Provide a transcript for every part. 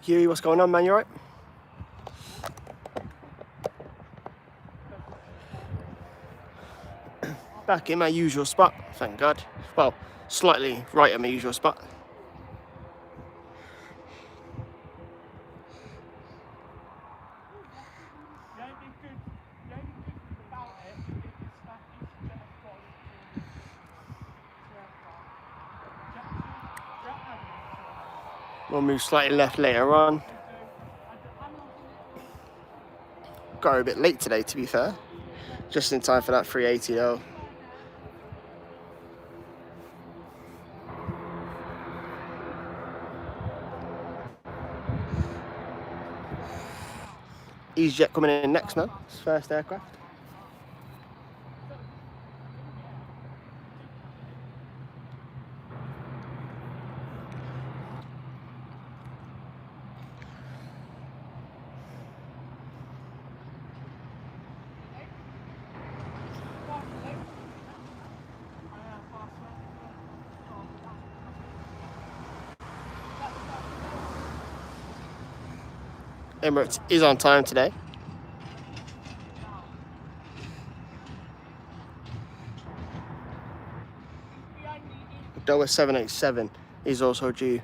Huey, what's going on, man? You alright? Back in my usual spot, thank God. Well, slightly right at my usual spot. We'll move slightly left later on. Got a bit late today, to be fair. Just in time for that 380 though. EasyJet coming in next, man. It's first aircraft. Emirates is on time today. Doha 787 is also due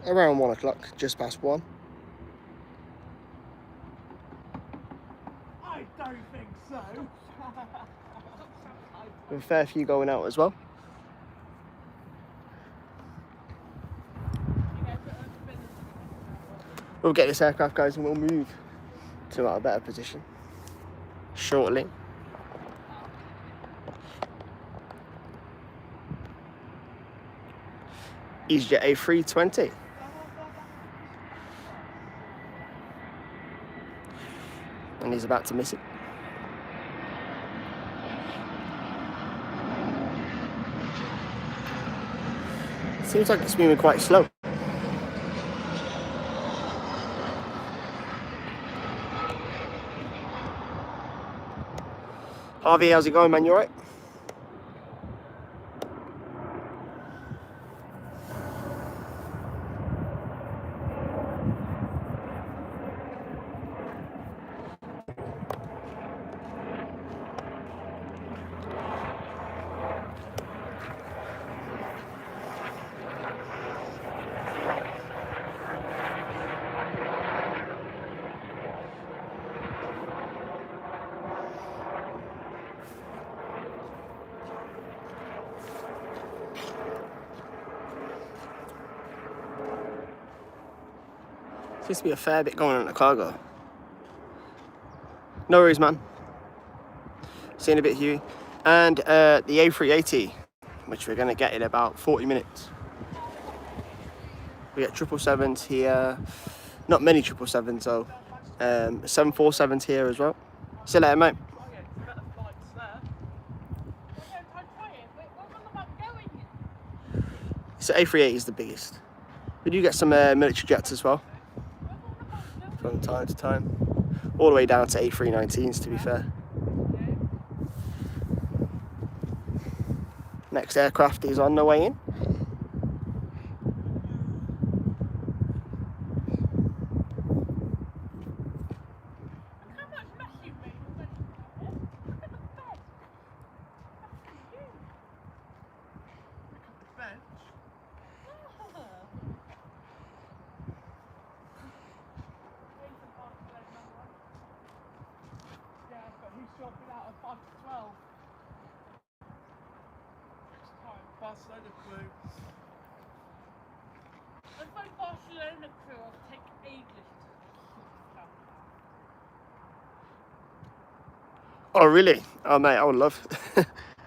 around 1 o'clock, just past 1. I don't think so. With a fair few going out as well. We'll get this aircraft, guys, and we'll move to a better position shortly. EasyJet A320. And he's about to miss it. Seems like it's moving quite slow. Harvey, how's it going, man? You alright? Seems to be a fair bit going on in the cargo. No worries, man. Seeing a bit, Huey. And the A380, which we're going to get in about 40 minutes. We get 777s here. Not many 777s, though. 747s here as well. See you later, mate. So A380 is the biggest. We do get some military jets as well, from time to time, all the way down to A319s, to be fair. Next aircraft is on the way in. Barcelona crew. I find Barcelona crew will take ages to Oh, really? Oh, mate, I would love.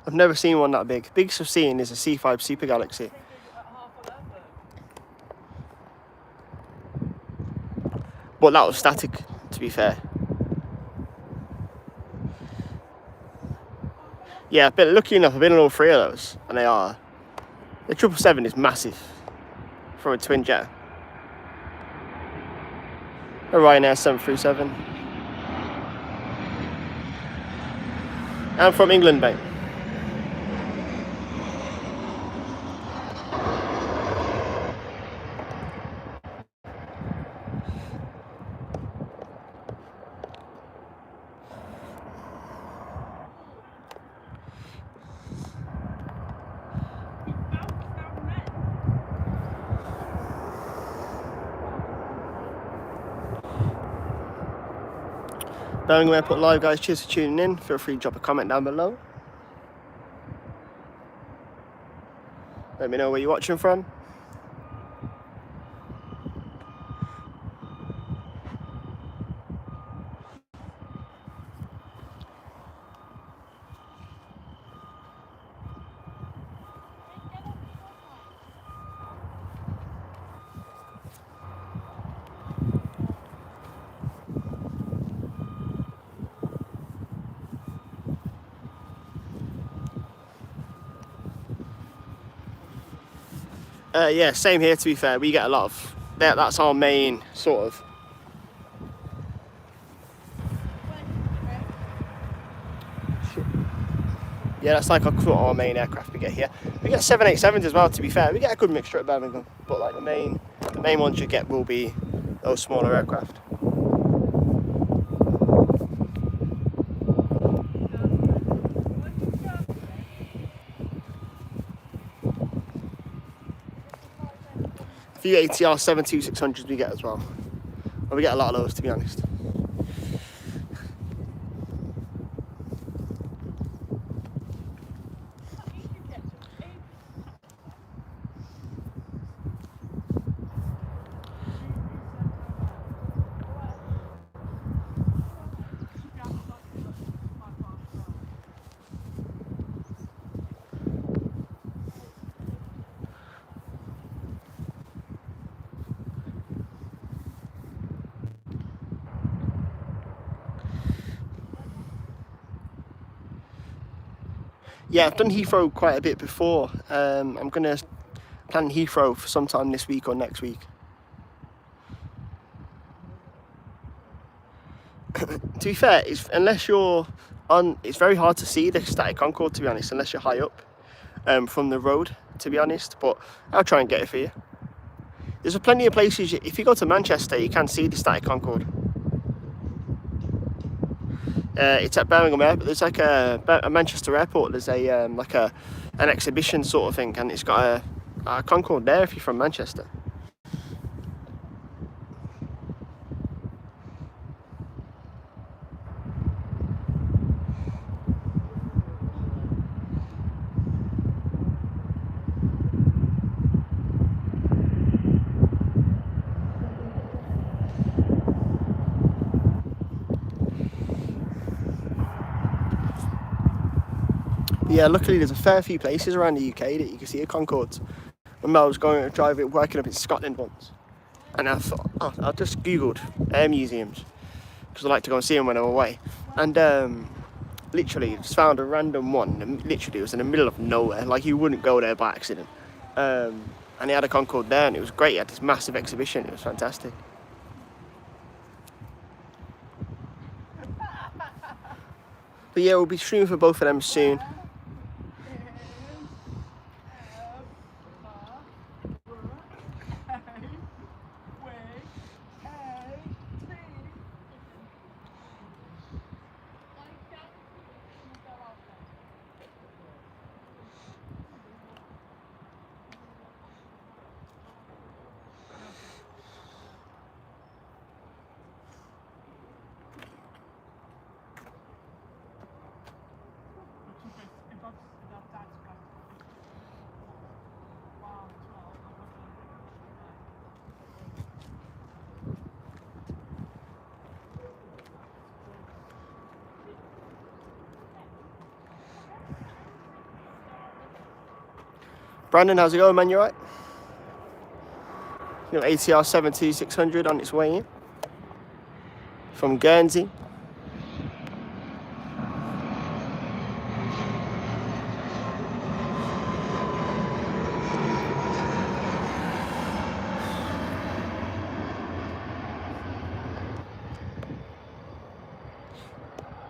I've never seen one that big. Biggest I've seen is a C5 Super Galaxy. But that was static, to be fair. Yeah, I've been lucky enough, I've been on all three of those, and they are. The 777 is massive from a twin jet. A Ryanair 737. And from England, mate. Birmingham Airport Live, guys. Cheers for tuning in. Feel free to drop a comment down below. Let me know where you're watching from. Yeah, same here, to be fair. We get a lot of... That's our main sort of... Yeah, that's like our main aircraft we get here. We get 787s as well, to be fair. We get a good mixture at Birmingham. But like the main ones you get will be those smaller aircraft. A few ATR 72600s we get as well. Well, we get a lot of those, to be honest. Yeah, I've done Heathrow quite a bit before. I'm going to plan Heathrow for sometime this week or next week. To be fair, unless you're on, it's very hard to see the static Concorde, to be honest, unless you're high up from the road, to be honest. But I'll try and get it for you. There's plenty of places, if you go to Manchester, you can see the static Concorde. It's at Birmingham Airport. There's like a Manchester Airport. There's a like an exhibition sort of thing, and it's got a Concorde there if you're from Manchester. Yeah, luckily there's a fair few places around the UK that you can see a Concorde. When I was going to drive it, working up in Scotland once, and I thought, oh, I just googled air museums because I like to go and see them when I'm away, and literally just found a random one. And literally, it was in the middle of nowhere, like you wouldn't go there by accident. And he had a Concorde there, and it was great. He had this massive exhibition. It was fantastic. But yeah, we'll be streaming for both of them soon. Brandon, how's it going, man? You alright? You know, ATR 72600 on its way in from Guernsey.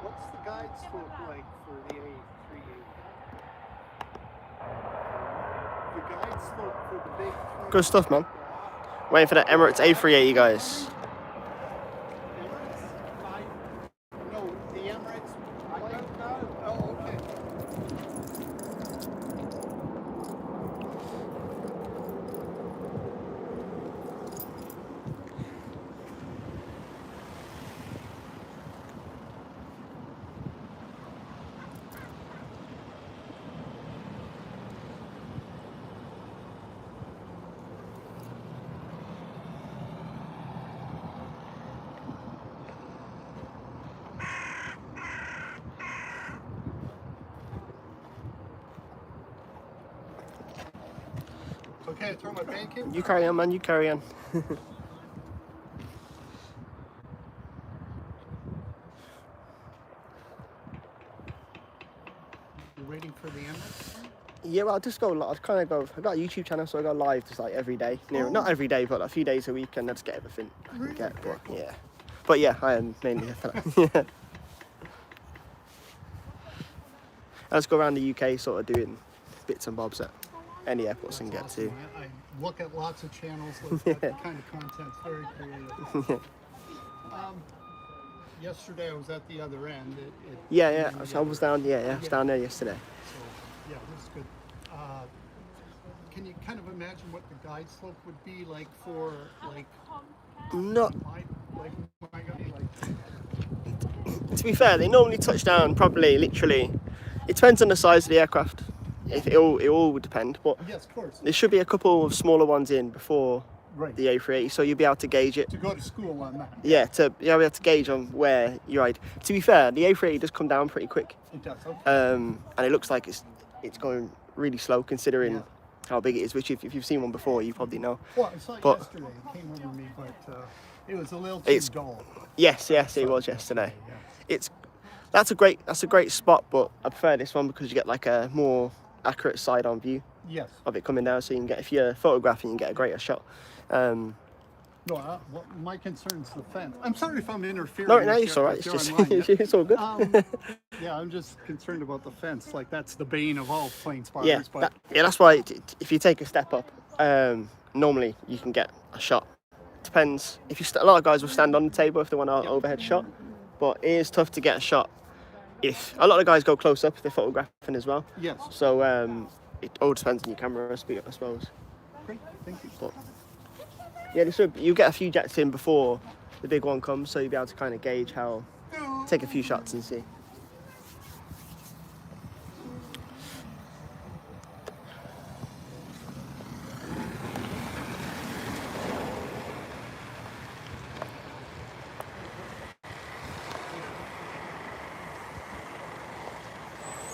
What's the guide slope like for the A380? The guide slope for the big... Good stuff, man. Waiting for that Emirates A380, guys. Emirates? No, the Emirates... I don't know. Oh, okay. Okay, I throw my bank in. You carry on, man. You carry on. You're waiting for the end? Yeah, well, I just go. I kind of go. I got a YouTube channel, so I go live just like every day. Oh. Not every day, but a few days a week, and I just get everything I can Really? get. But yeah, I am mainly here for that. Yeah. I just go around the UK, sort of doing bits and bobs at any airports and get Awesome. to. I look at lots of channels like that kind of content's very creative. Yesterday I was at the other end. Yeah. So I was down. Yeah, I was down there yesterday. So, yeah, that's good. Can you kind of imagine what the guide slope would be like for like Not. my guy? To be fair, they normally touch down probably literally. It depends on the size of the aircraft. If it all would depend, but Yes, of course. there should be a couple of smaller ones in before Right. the A380, so you'll be able to gauge it. To go to school on that. Yeah, you'll be able to gauge on where you ride. To be fair, the A380 does come down pretty quick, It does. Okay. and it looks like it's going really slow considering Yeah. how big it is. Which if you've seen one before, you probably know. Well, I saw it but- yesterday. It came over me, but it was a little too It's- dull. Yes, it was yesterday. Yeah. That's a great spot, but I prefer this one because you get like a more accurate side-on view Yes. of it coming down, so you can get, if you're photographing, you can get a greater shot. No, well, my concern's the fence. I'm sorry if I'm interfering. No, with it's you all right. if It's you're just online. it's all good. Yeah, I'm just concerned about the fence. Like that's the bane of all plane spotters. Yeah, but that's why if you take a step up, normally you can get a shot. Depends. If you a lot of guys will stand on the table if they want an overhead shot, but it is tough to get a shot. If a lot of guys go close up, if they're photographing as well. yes. So it all depends on your camera speed, I suppose. Great, thank you. But yeah, you get a few jets in before the big one comes, so you'll be able to kind of gauge how. Take a few shots and see.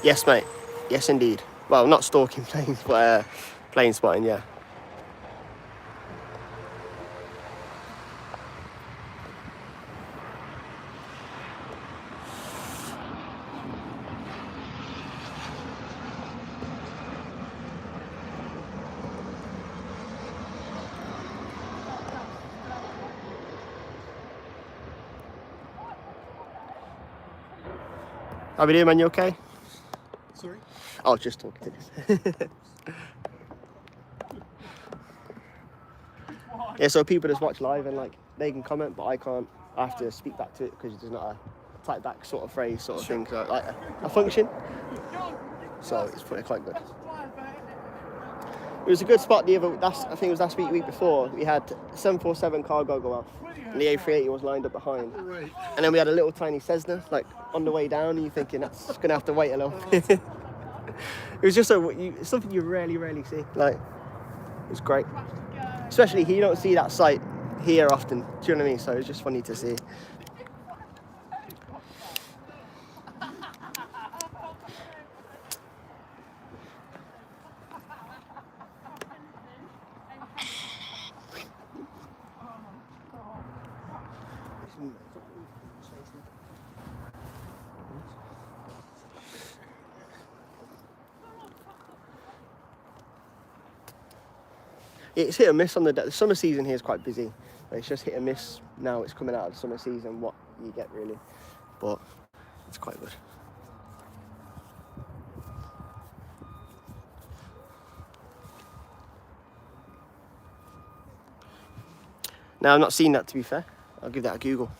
Yes, mate. Yes, indeed. Well, not stalking planes, but plane spotting, yeah. How we doing, man? You okay? Sorry. I was just talking to this. Yeah, so people just watch live and like they can comment, but I can't. I have to speak back to it because there's not a type back sort of phrase sort of thing, so like a function. So it's pretty quite good. It was a good spot the other. I think it was last week before. We had 747 cargo go off, and the A380 was lined up behind. Right. And then we had a little tiny Cessna like on the way down, and you're thinking that's gonna have to wait a little bit. It was just something you rarely see. Like it was great, especially you don't see that sight here often. Do you know what I mean? So it was just funny to see. It's hit and miss on the summer season here is quite busy. It's just hit and miss now. It's coming out of the summer season. What you get really, but it's quite good. Now I've not seen that, to be fair. I'll give that a Google.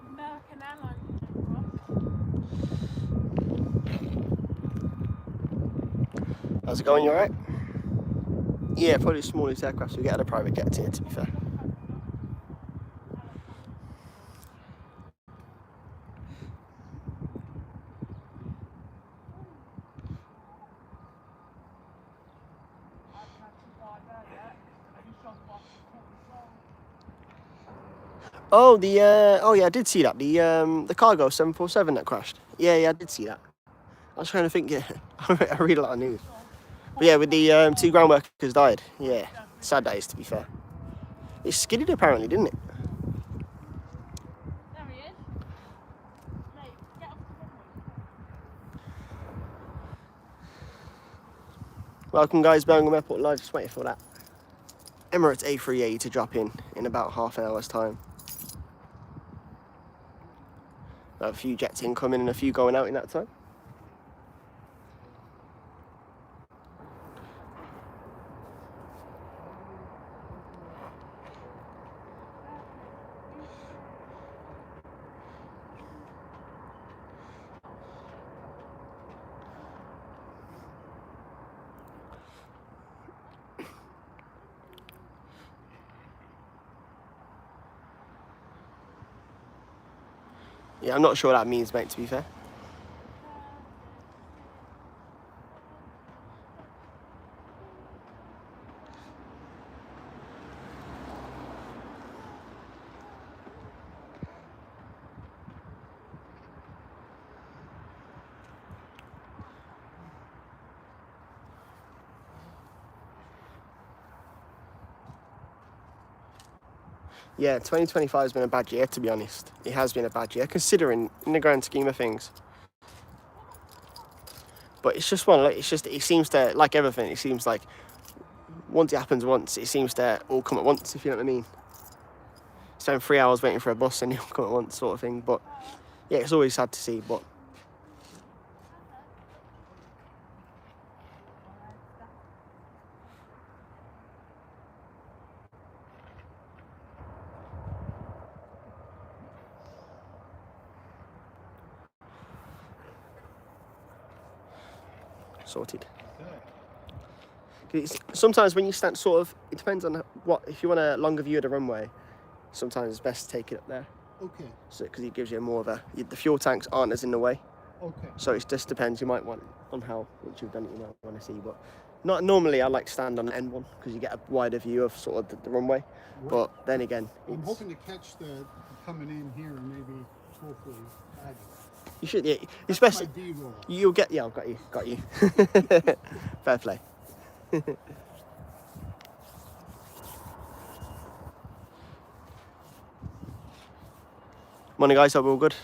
American Airlines. How's it going? You alright? Yeah, probably the smallest aircraft we get at a private jet here, to be fair. Oh, oh yeah, I did see that. The cargo 747 that crashed. Yeah, I did see that. I was trying to think. Yeah, I read a lot of news. But yeah, with the 2 ground workers died. Yeah, sad that is, to be fair. It skidded apparently, didn't it? There he is. Mate, get off the runway. Welcome guys, Birmingham Airport Live. Just waiting for that Emirates A380 to drop in about half an hour's time. Got a few jets incoming and a few going out in that time. Yeah, I'm not sure what that means, mate, to be fair. Yeah, 2025 has been a bad year, to be honest. It has been a bad year, considering in the grand scheme of things. But it's just one. It seems to, like everything, it seems like once it happens once, it seems to all come at once, if you know what I mean. Spend 3 hours waiting for a bus and it'll come at once, sort of thing. But yeah, it's always sad to see. But sorted. Sometimes when you stand, sort of, it depends on what. If you want a longer view of the runway, sometimes it's best to take it up there. Okay. So because it gives you more of a. The fuel tanks aren't as in the way. Okay. So it just depends. You might want on how once you've done it, you might want to see. But not normally. I like to stand on the end one because you get a wider view of sort of the runway. Right. But then again, I'm hoping to catch the coming in here and maybe hopefully bag it. you should. Yeah, That's especially my B-roll. you'll get. Yeah, I've got you. Fair play. Morning guys, hope we're all good.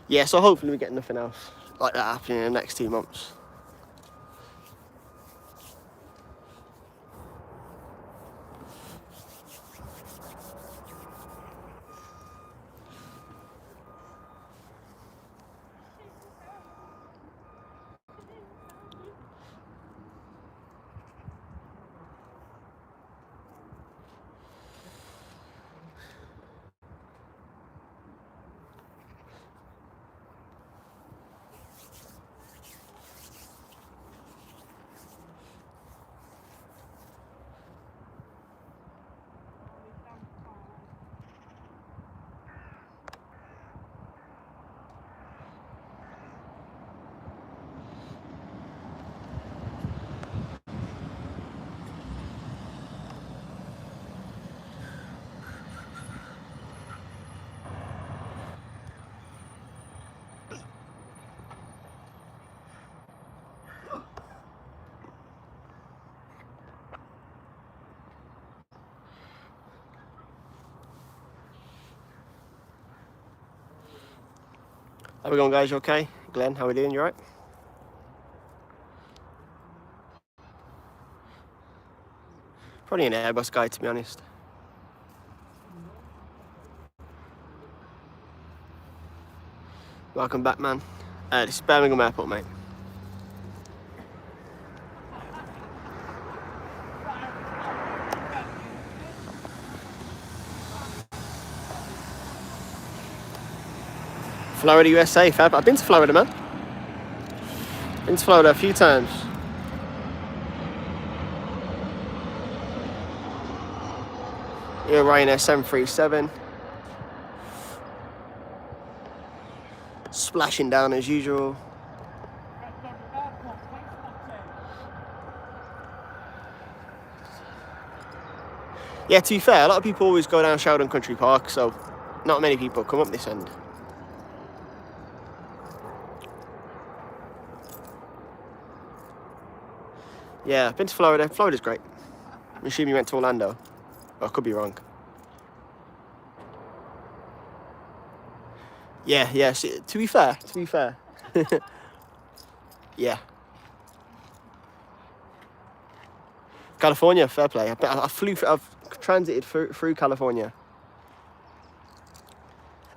Yeah, so hopefully we get nothing else like that happening in the next 2 months. How we going guys, you okay? Glenn, how we doing, you alright? Probably an Airbus guy, to be honest. Welcome back, man. This is Birmingham Airport, mate. Florida, USA, fab. I've been to Florida, man. Been to Florida a few times. Here, Ryanair 737. Splashing down as usual. Yeah, to be fair, a lot of people always go down Sheldon Country Park, so not many people come up this end. Yeah, I've been to Florida. Florida's great. I'm assuming you went to Orlando. I could be wrong. Yeah, yeah. See, to be fair. Yeah. California, fair play. I've transited through California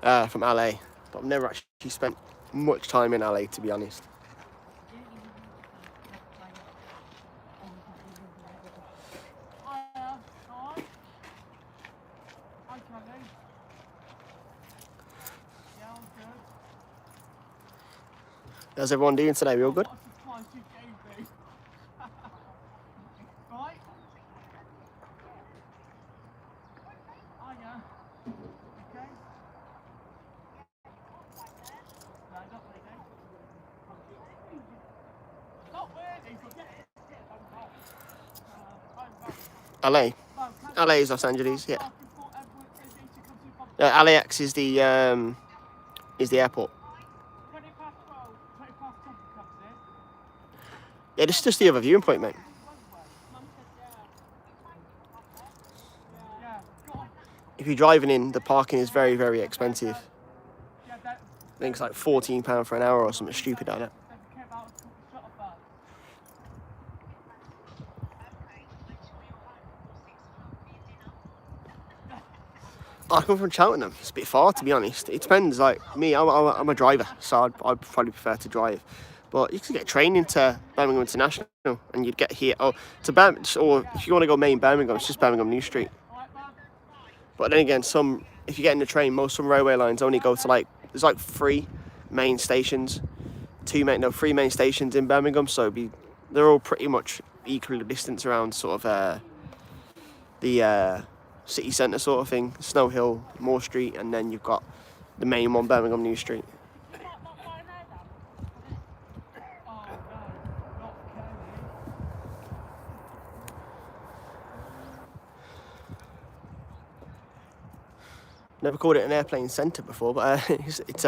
from LA, but I've never actually spent much time in LA, to be honest. How's everyone doing today? We all good? LA. LA is Los Angeles, yeah. LAX is the airport. 20 past 12, 20 past 10 comes in. Yeah, this is just the other viewing point, mate. Yeah, go on. If you're driving in, the parking is very, very expensive. Yeah, that, I think it's like £14 for an hour or something stupid like that. doesn't care about the shuttle bus. I come from Cheltenham. It's a bit far, to be honest. It depends. Like me, I'm a driver, so I'd probably prefer to drive. But you can get a train into Birmingham International, and you'd get here. Or to Birmingham, or if you want to go main Birmingham, it's just Birmingham New Street. But then again, if you get in the train, some railway lines only go to there's like three main stations, three main stations in Birmingham. So they're all pretty much equal distance around sort of the city centre sort of thing, Snow Hill, Moore Street, and then you've got the main one, Birmingham New Street. Never called it an airplane centre before, but it's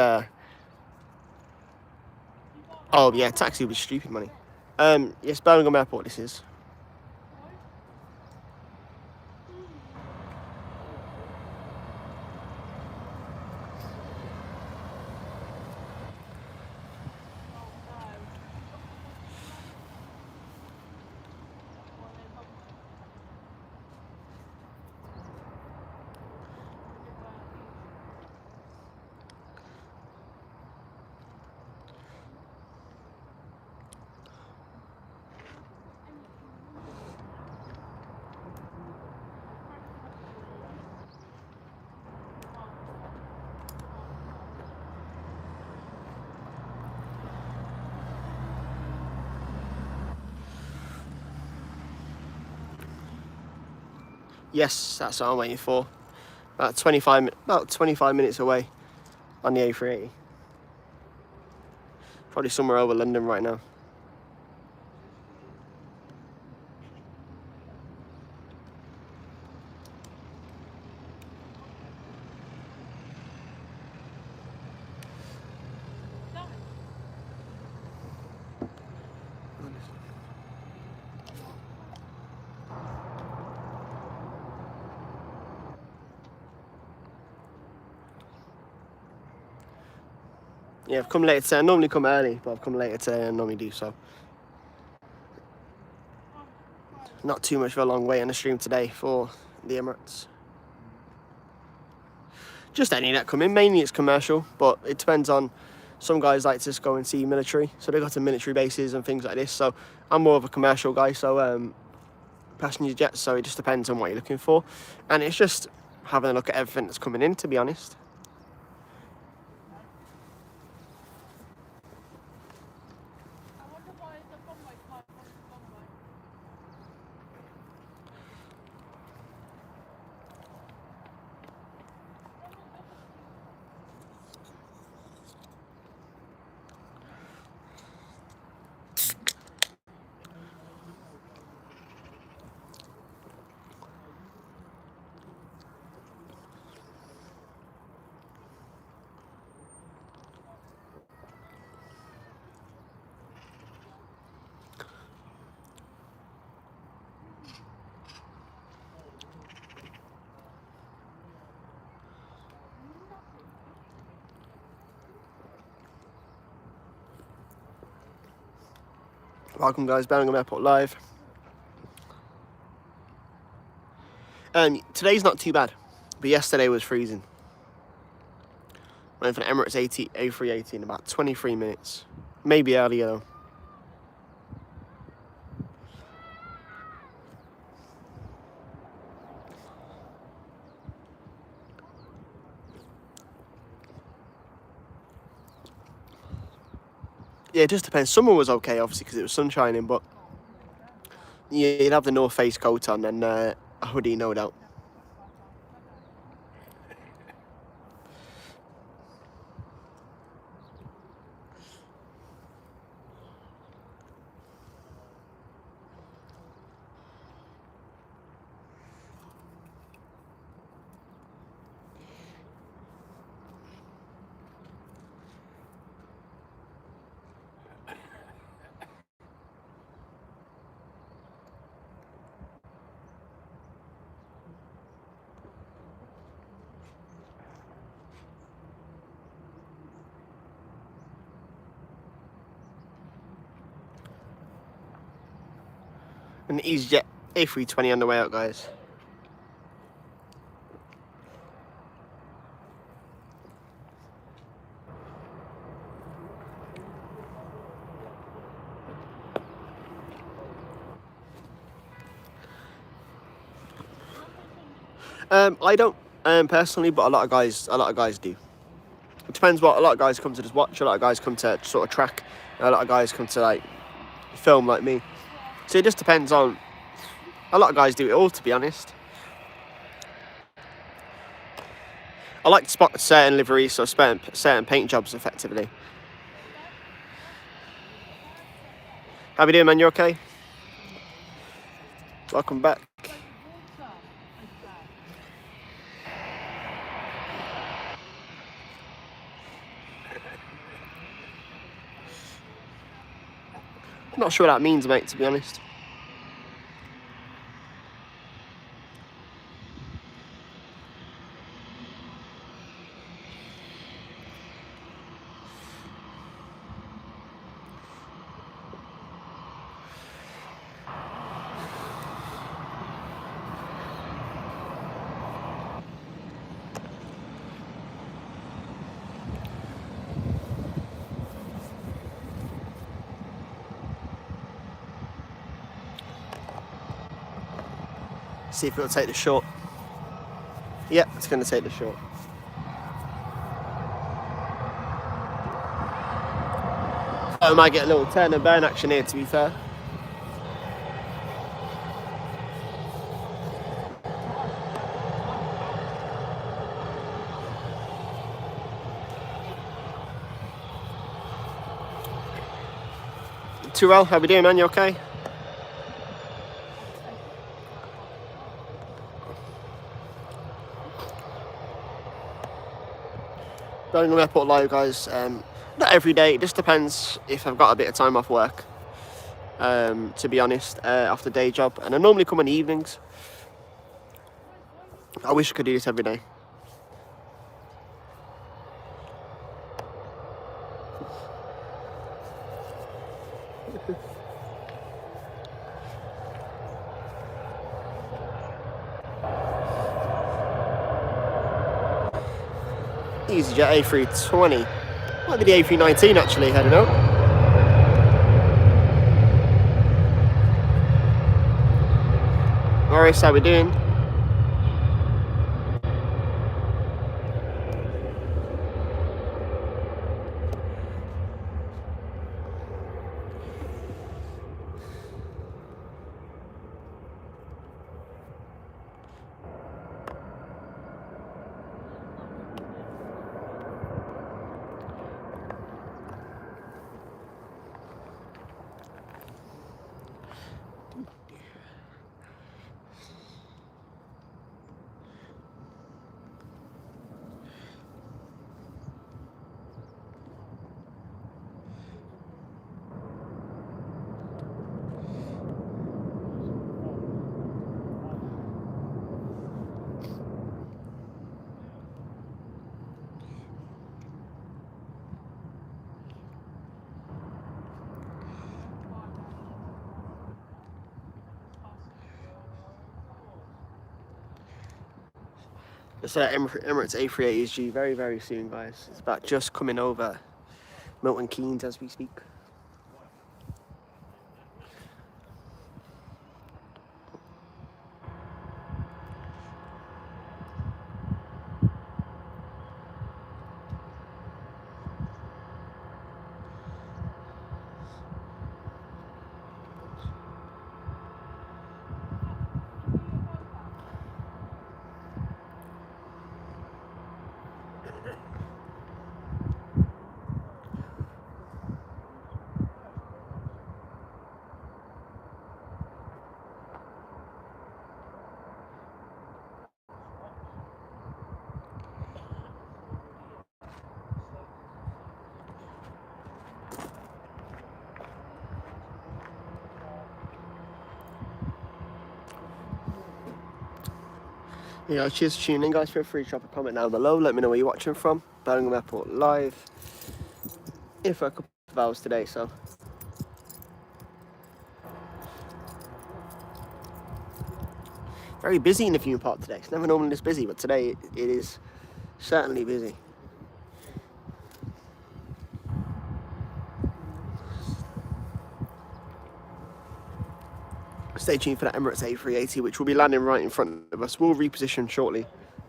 oh yeah, taxi would be stupid money. Yes, Birmingham Airport this is. Yes, that's what I'm waiting for. About 25 minutes away on the A380. Probably somewhere over London right now. Yeah, I've come later today. I normally come early, but I've come later today than I normally do, so. Not too much of a long wait on the stream today for the Emirates. Just any that come in. Mainly it's commercial, but it depends on, some guys like to just go and see military, so they go to military bases and things like this. So I'm more of a commercial guy, so passenger jets, so it just depends on what you're looking for. And it's just having a look at everything that's coming in, to be honest. I wonder why the runway can't run the runway. Welcome guys, Birmingham Airport Live. Today's not too bad, but yesterday was freezing. Went for an Emirates A380 in about 23 minutes. Maybe earlier though. Yeah, it just depends. Summer was okay, obviously, because it was sun shining, but yeah, you'd have the North Face coat on and a hoodie, no doubt. An EasyJet A320 on the way out, guys. I don't personally, but a lot of guys do. It depends what. A lot of guys come to just watch. A lot of guys come to sort of track. A lot of guys come to like film, like me. So it just depends on. A lot of guys do it all, to be honest. I like to spot certain liveries or certain paint jobs effectively. How we doing, man? You okay? Welcome back. I'm not sure what that means, mate, to be honest. See if it'll take the short. Yep, it's going to take the short. I might get a little turn and burn action here, to be fair. Too well, how we doing, man? You okay? Birmingham Airport Live, guys. Not every day, it just depends if I've got a bit of time off work, to be honest, off the day job. And I normally come in the evenings. I wish I could do this every day. EasyJet A320. Might be the A319 actually, I don't know. Morris, how we doing? So that Emirates A380 very, very soon, guys. It's about just coming over Milton Keynes as we speak. Yeah, cheers for tuning in, guys. Feel free to drop a comment down below. Let me know where you're watching from. Birmingham Airport live. In for a couple of hours today, so. Very busy in the viewing park today. It's never normally this busy, but today it is certainly busy. Stay tuned for that Emirates A380, which will be landing right in front of us. We'll reposition shortly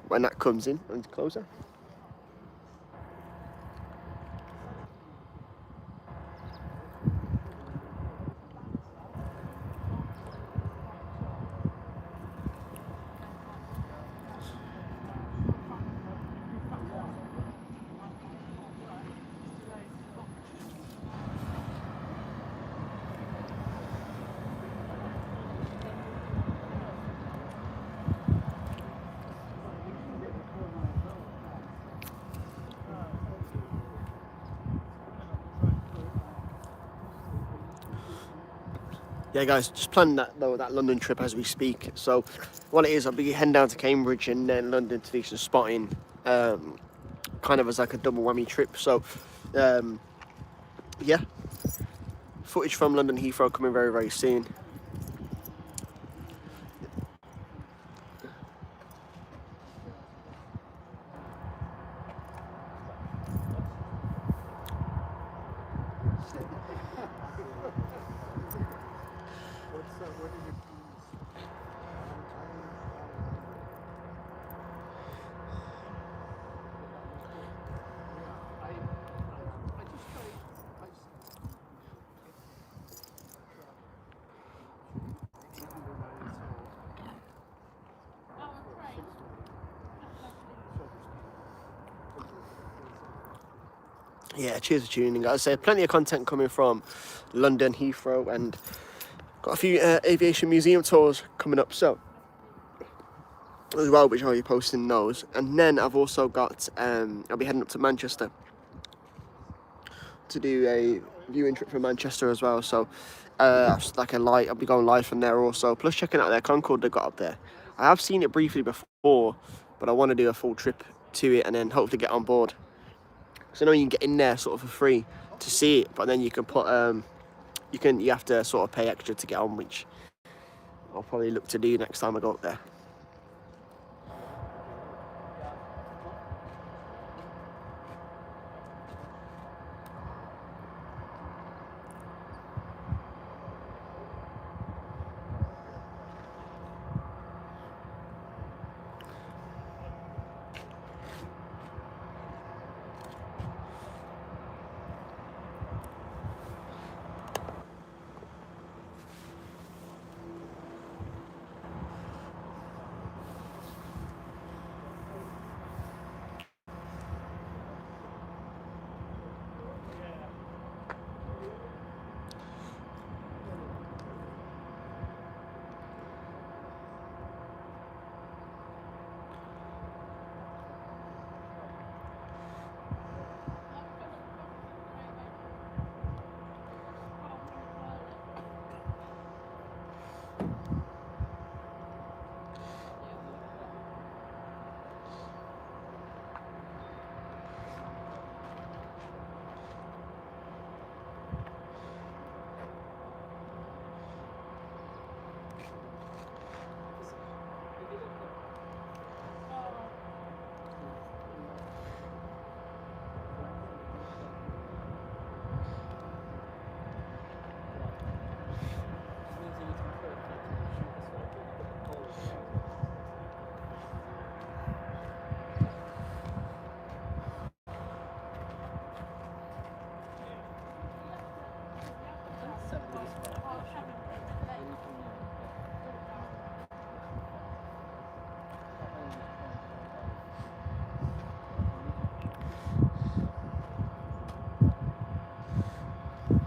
when that comes in and closer. Yeah, guys, just planning that London trip as we speak. So, what it is, I'll be heading down to Cambridge and then London to do some spotting, kind of as like a double whammy trip. So, yeah, footage from London Heathrow coming very, very soon. What did you Yeah, cheers for tuning in, guys. So, plenty of content coming from London Heathrow, and got a few aviation museum tours coming up, so as well, which I'll be posting those. And then I've also got I'll be heading up to Manchester to do a viewing trip from Manchester as well. So like I'll be going live from there also. Plus checking out their Concorde they got up there. I have seen it briefly before, but I want to do a full trip to it and then hopefully get on board. Because I know you can get in there sort of for free to see it, but then you can put you have to sort of pay extra to get on, which I'll probably look to do next time I go up there.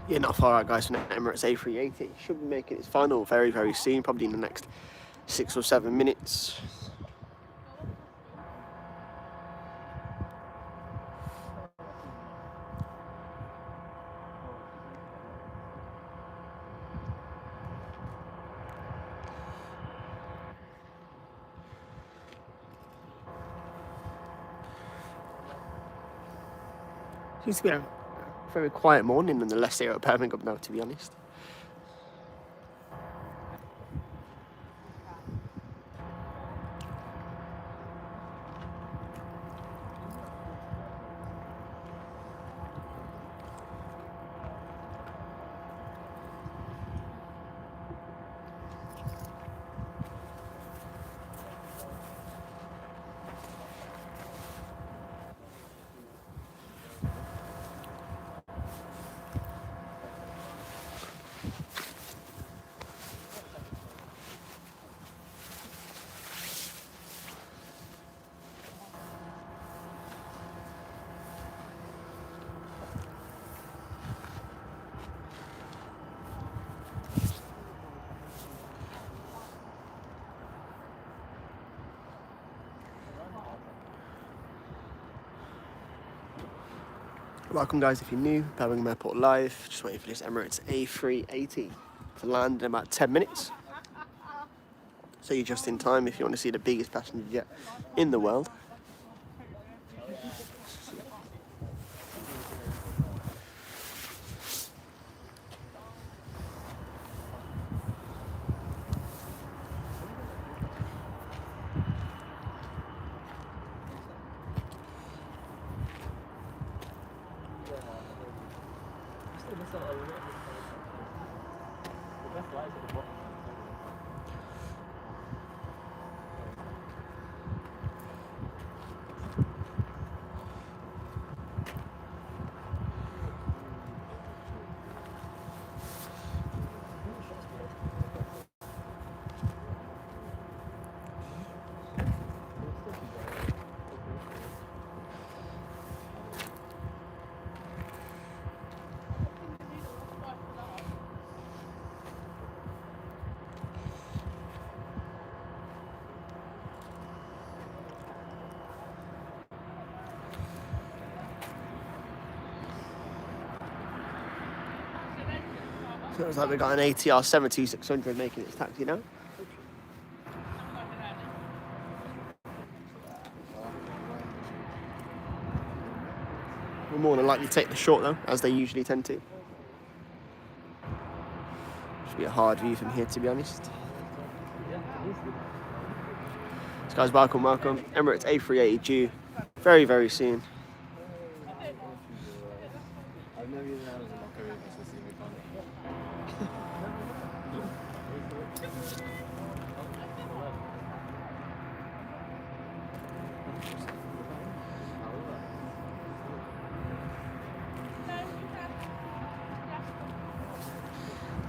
Yeah, not far out, guys, from the Emirates A380. It should be making its final very, very soon, probably in the next 6 or 7 minutes. Seems to be a very quiet morning nonetheless here at Birmingham now, to be honest. Welcome, guys, if you're new, Birmingham Airport Live. Just waiting for this Emirates A380 to land in about 10 minutes. So you're just in time if you want to see the biggest passenger jet in the world. So it looks like we've got an ATR 72600 making its taxi now. We'll more than likely take the short though, as they usually tend to. Should be a hard view from here, to be honest. So guys, welcome. Emirates A380 due very, very soon.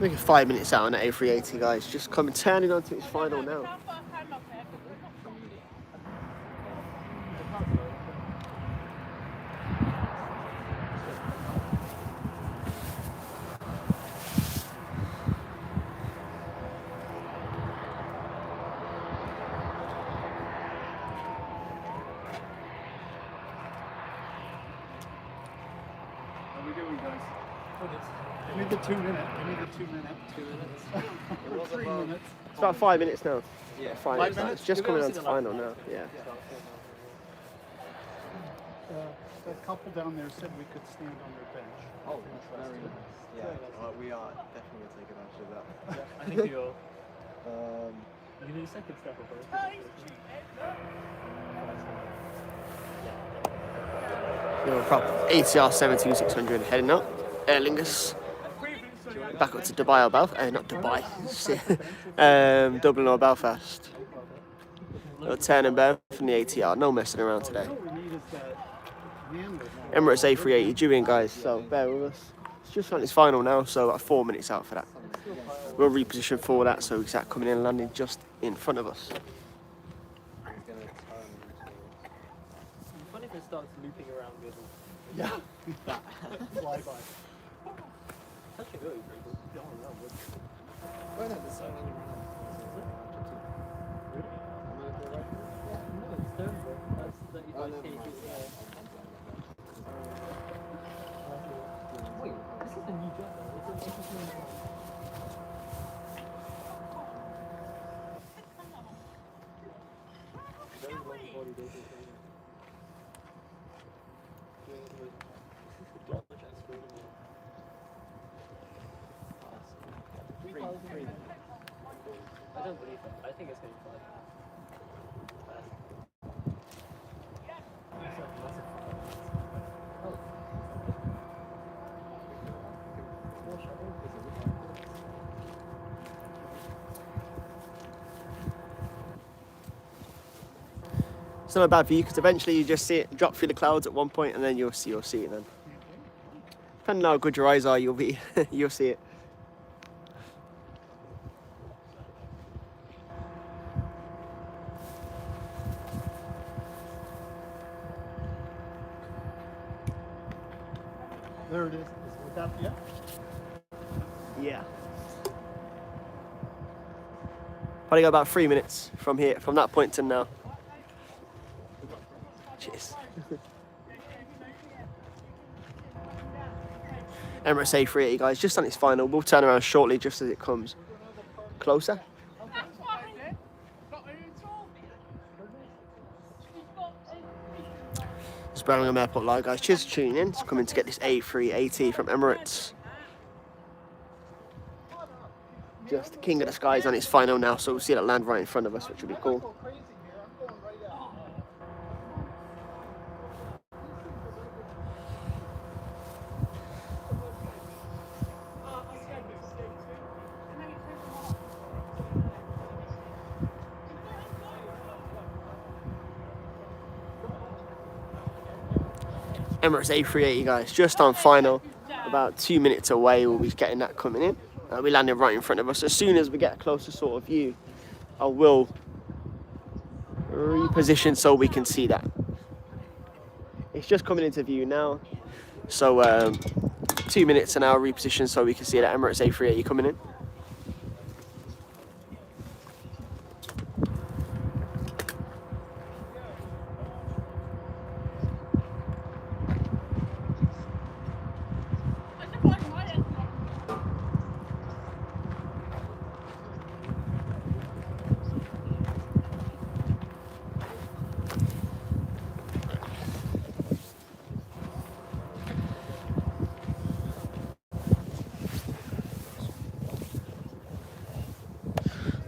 Making 5 minutes out on the A380, guys. Just turning onto its final now. How are we doing, guys? Give me the 2 minute. Give me the 2 minute. 2 minutes. It was 3 minutes. It's about 5 minutes now. Yeah, 5 minutes. minutes? It's just coming on to final now. Yeah. The couple down there said we could stand on their bench. Oh, that's very nice. Yeah, we are definitely going to take advantage of that. I think you'll. You need a second step of first. ATR 72600 heading up. Aer Lingus. Back up to Dubai or Belfast. Not Dubai. Dublin or Belfast. Little turn and burn from the ATR. No messing around today. Emirates A380 due in, guys, so bear with us. It's just on its final now, so about 4 minutes out for that. We'll reposition for that, so we start coming in and landing just in front of us. Funny if it starts looping around with. Yeah. Fly by. actually really pretty good. Yeah, yeah, would. Right at the side, Really? Yeah, no, it's terrible. That's 35 kg. Wait, this is a new jet though. It's a new jet. Very long body building. Three. I don't believe it. I think it's going to fly. Oh. It's not a bad view because eventually you just see it drop through the clouds at one point and then you'll see it then. Depending on how good your eyes are, you'll see it. There it is. Is that yeah? Yeah. Probably got about 3 minutes from here, from that point to now. Cheers. Emirates A380 guys, just on its final. We'll turn around shortly just as it comes closer. It's Birmingham Airport Live guys. Cheers for tuning in. It's coming to get this A380 from Emirates. Just the King of the Skies on its final now, so we'll see it land right in front of us, which will be cool. Emirates A380 guys, just on final, about 2 minutes away. We'll be getting that coming in. We landed right in front of us. As soon as we get a closer sort of view, I will reposition so we can see that. It's just coming into view now, so 2 minutes and I'll reposition so we can see that Emirates A380 coming in.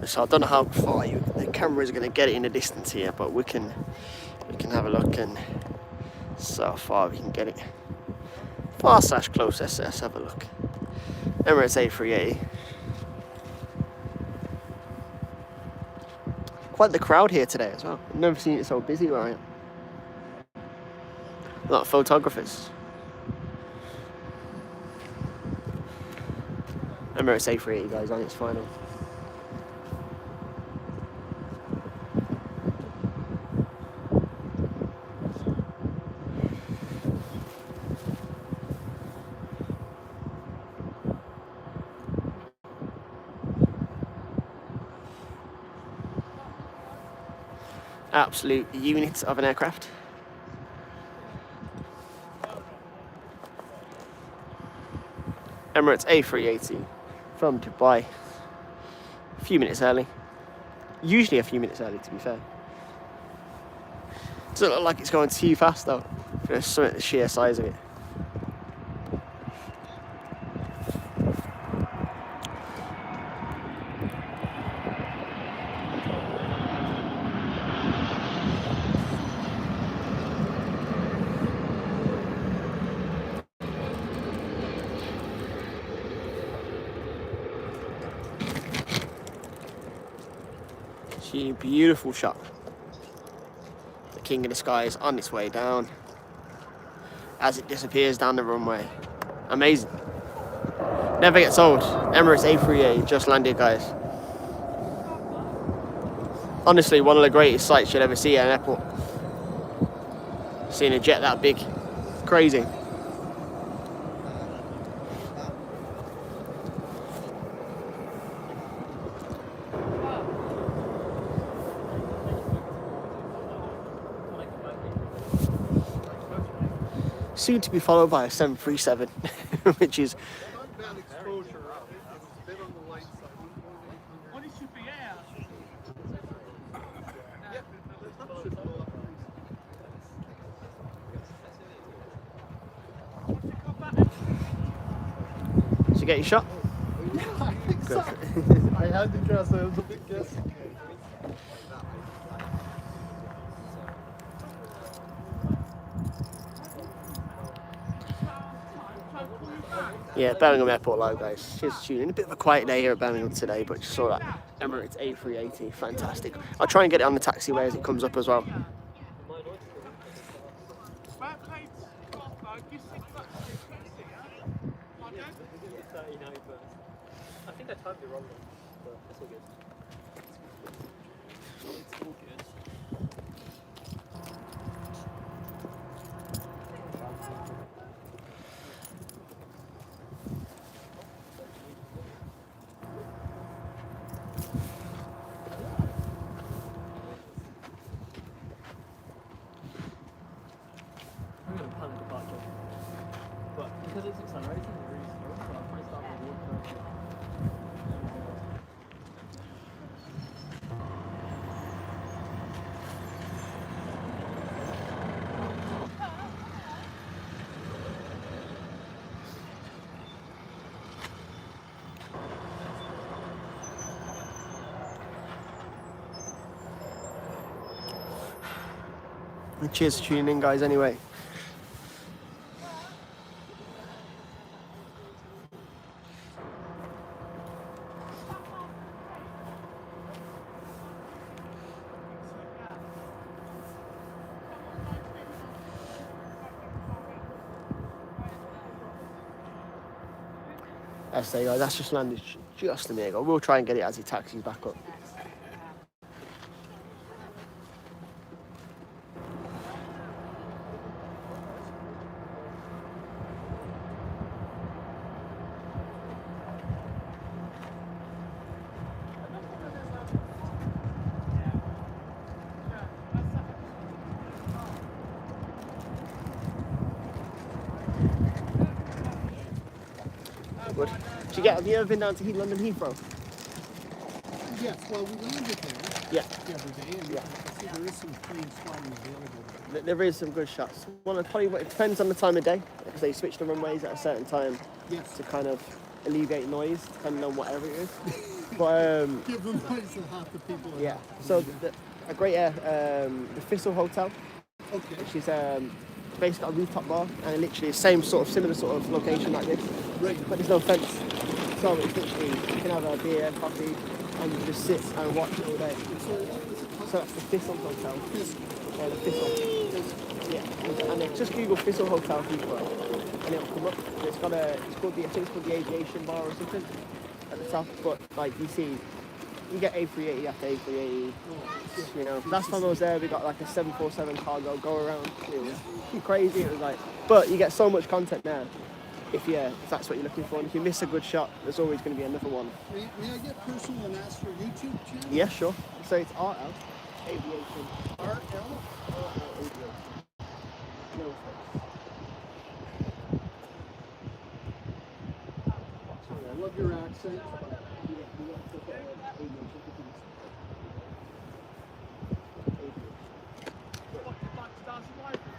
So I don't know how far the camera is going to get it in the distance here, but we can have a look and see how far we can get it. Far/close, let's have a look. Emirates A380. Quite the crowd here today as well. I've never seen it so busy where I am. A lot of photographers. Emirates A380 guys on its final. Absolute unit of an aircraft. Emirates A380 from Dubai. A few minutes early. Usually a few minutes early, to be fair. Doesn't look like it's going too fast though, for the sheer size of it. Beautiful shot. The King of the Sky is on its way down as it disappears down the runway. Amazing. Never gets old. Emirates A380 just landed, guys. Honestly, one of the greatest sights you'll ever see at an airport. Seeing a jet that big. Crazy. soon to be followed by a 737, which is Not bad exposure. It was a bit on the light side. What it should be air. Did you get your shot? I think so. I had to dress. It was a big guess. Yeah, Birmingham Airport Live, guys. Cheers for tuning in. A bit of a quiet day here at Birmingham today, but just saw that Emirates A380. Fantastic. I'll try and get it on the taxiway as it comes up as well. I think I timed it wrong though, but it's all good. It's all good. I'm gonna plan a departure, but because it's accelerating, it's really slow, so I'll probably start my walk first. And cheers for tuning in, guys, anyway. I say, guys, that's just landed just a minute ago. We'll try and get it as he taxis back up. Good. Have you ever been down to London Heathrow? Yes, well, we landed there Yeah. the other day, and I see there is some clean spotting available. There is some good shots. Well, probably it depends on the time of day, because they switch the runways at a certain time Yes. to kind of alleviate noise, depending on whatever it is. But Give them noise and half the people are yeah, happy. so a great air, the Thistle Hotel, Okay. which is basically got a rooftop bar, and literally the same similar sort of location like this, Right. but there's no fence. So it's literally, you can have a beer, coffee, and you just sit and watch it all day. So that's the Thistle Hotel. The Thistle. Yeah, and just Google Thistle Hotel Heathrow, and it'll come up. It's called the Aviation Bar or something at the top. But like you see, you get A380 after A380. You know, last time I was there, we got like a 747 cargo go around. It was crazy. It was like, but you get so much content there. If that's what you're looking for, and if you miss a good shot, there's always going to be another one. May I get personal and ask your YouTube channel? Yeah, sure. So it's RL Aviation. RL? Aviation. No space. I love your accent.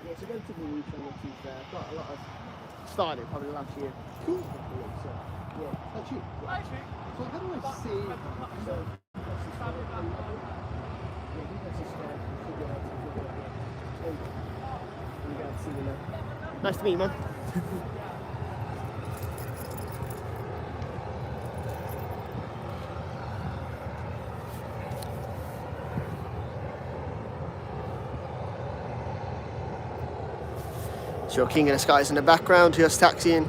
Yeah, it's a relatively new channel, to be fair. I've got a lot of started probably last year. Cool. So, yeah. That's you. So how do I save? So, nice to meet you, man. It's your King of the Skies in the background, just taxiing.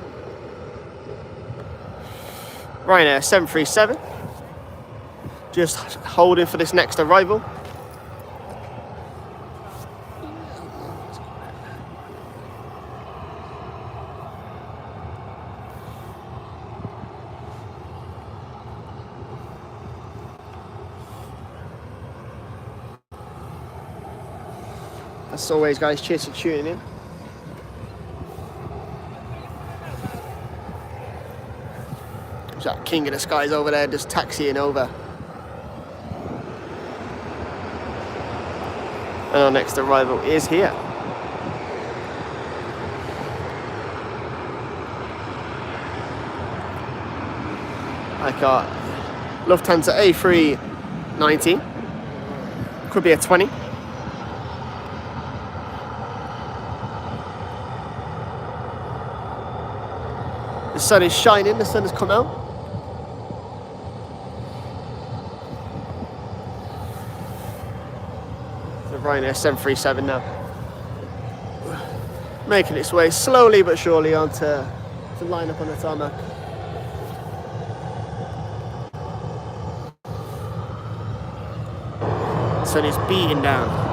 Ryanair 737. Just holding for this next arrival. As always, guys, cheers for tuning in. So that King of the Skies over there just taxiing over. And our next arrival is here. Like our Lufthansa A319. Could be a 20. The sun is shining, the sun has come out. The Ryanair 737 now. Making its way slowly but surely onto the line up on the tarmac. The sun is beating down.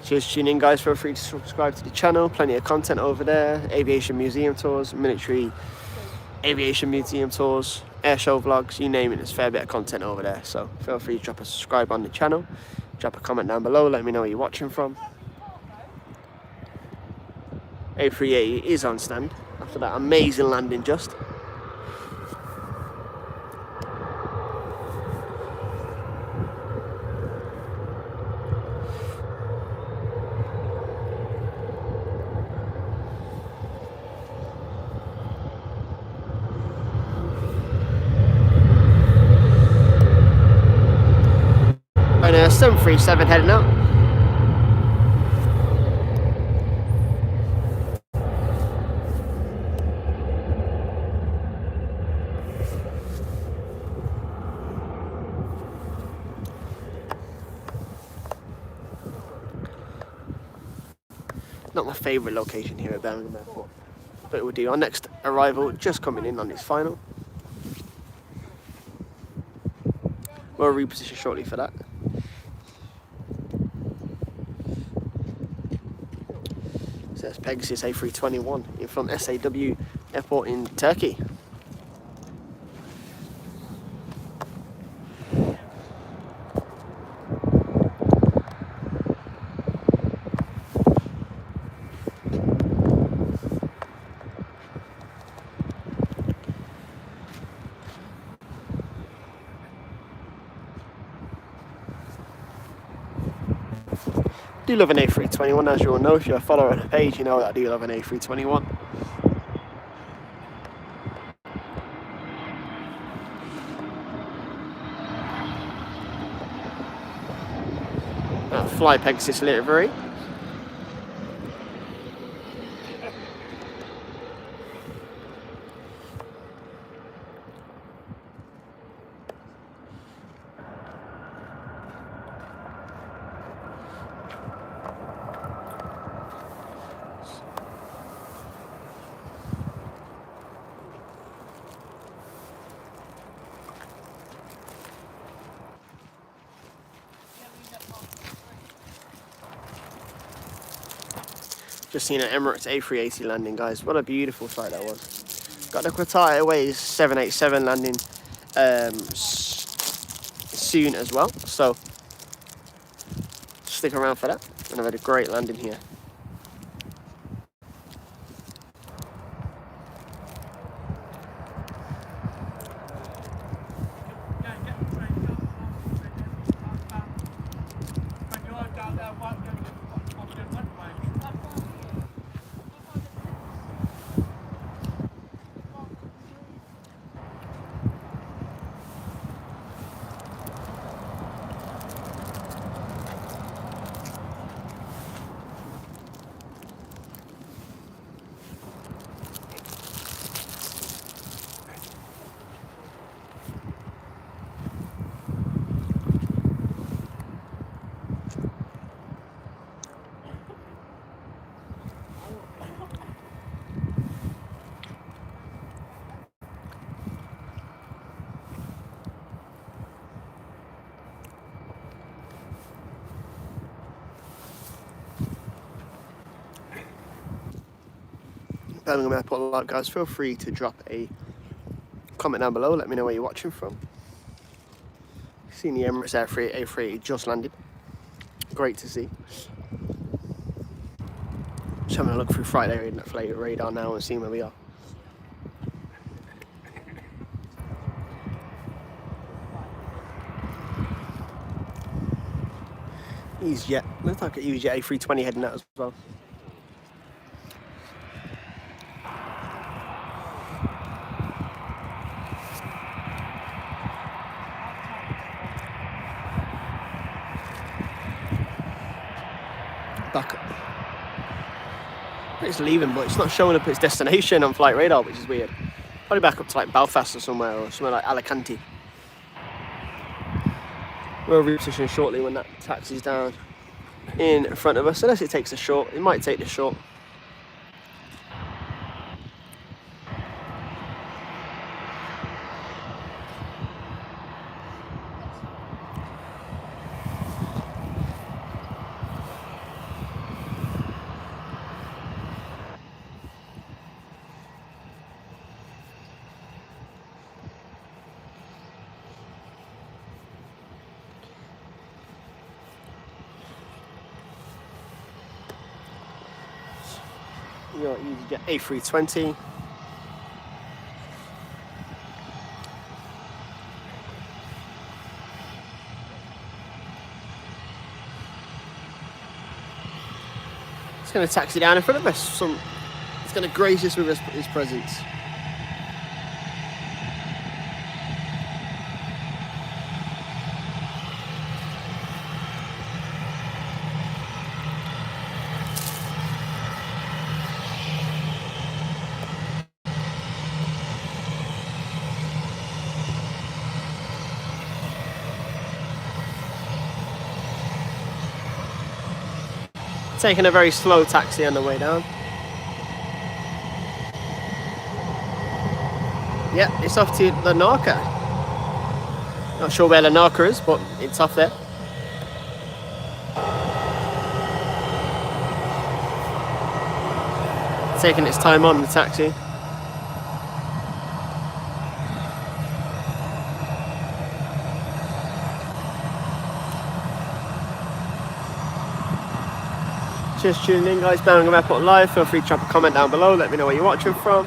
Cheers for tuning in, guys. Feel free to subscribe to the channel. Plenty of content over there. Aviation museum tours, military aviation museum tours, airshow vlogs, you name it. There's a fair bit of content over there. So feel free to drop a subscribe on the channel. Drop a comment down below. Let me know where you're watching from. A380 is on stand after that amazing landing just. And 737 heading out. Not my favourite location here at Birmingham Airport, but it will do. Our next arrival just coming in on this final. We'll reposition shortly for that. So that's Pegasus A321 in from SAW Airport in Turkey. I do love an A321, as you all know. If you're a follower on the page, you know that I do love an A321. Fly Pegasus livery. Just seen an Emirates A380 landing, guys. What a beautiful sight that was. Got the Qatar Airways 787 landing soon as well, so stick around for that. And I've had a great landing here. Birmingham Airport lot, guys. Feel free to drop a comment down below. Let me know where you're watching from. Seen the Emirates A380 just landed. Great to see. Just having a look through flight radar now and seeing where we are. EasyJet, looks like an EasyJet A320 heading out as well. Back up. It's leaving, but it's not showing up its destination on flight radar, which is weird. Probably back up to like Belfast or somewhere like Alicante. We'll reposition shortly when that taxi's down in front of us, unless it takes a short. It might take the short. Your EasyJet A320. It's going to taxi down in front of us. It's going to grace us with his presence. Taking a very slow taxi on the way down. Yeah, it's off to Larnaca. Not sure where Larnaca is, but it's off there. Taking its time on the taxi. Just tuning in, guys. Birmingham Airport Live. Feel free to drop a comment down below. Let me know where you're watching from.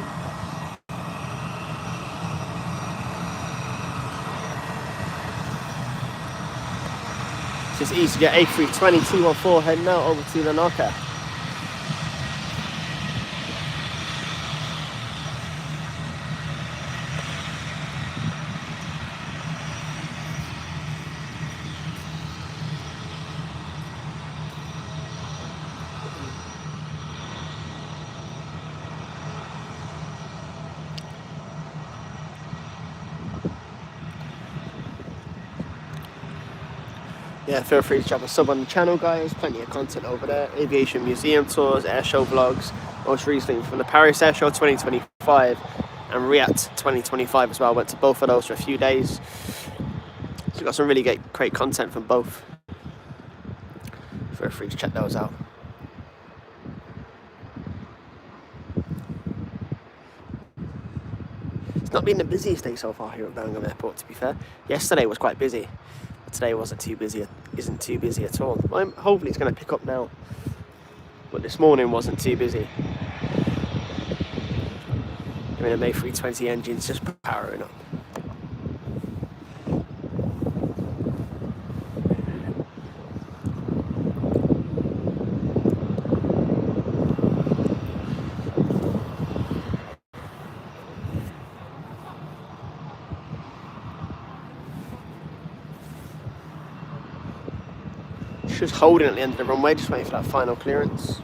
It's just EasyJet A320 214 heading out over to Larnaca. Yeah, feel free to drop a sub on the channel, guys. Plenty of content over there. Aviation museum tours, airshow vlogs. Most recently from the Paris Airshow 2025 and Riyadh 2025 as well. Went to both of those for a few days. So we've got some really great content from both. Feel free to check those out. It's not been the busiest day so far here at Birmingham Airport, to be fair. Yesterday was quite busy. Today isn't too busy at all. Hopefully it's going to pick up now, but this morning wasn't too busy. I mean, the A320 engine's just powering up. Just holding at the end of the runway, just waiting for that final clearance.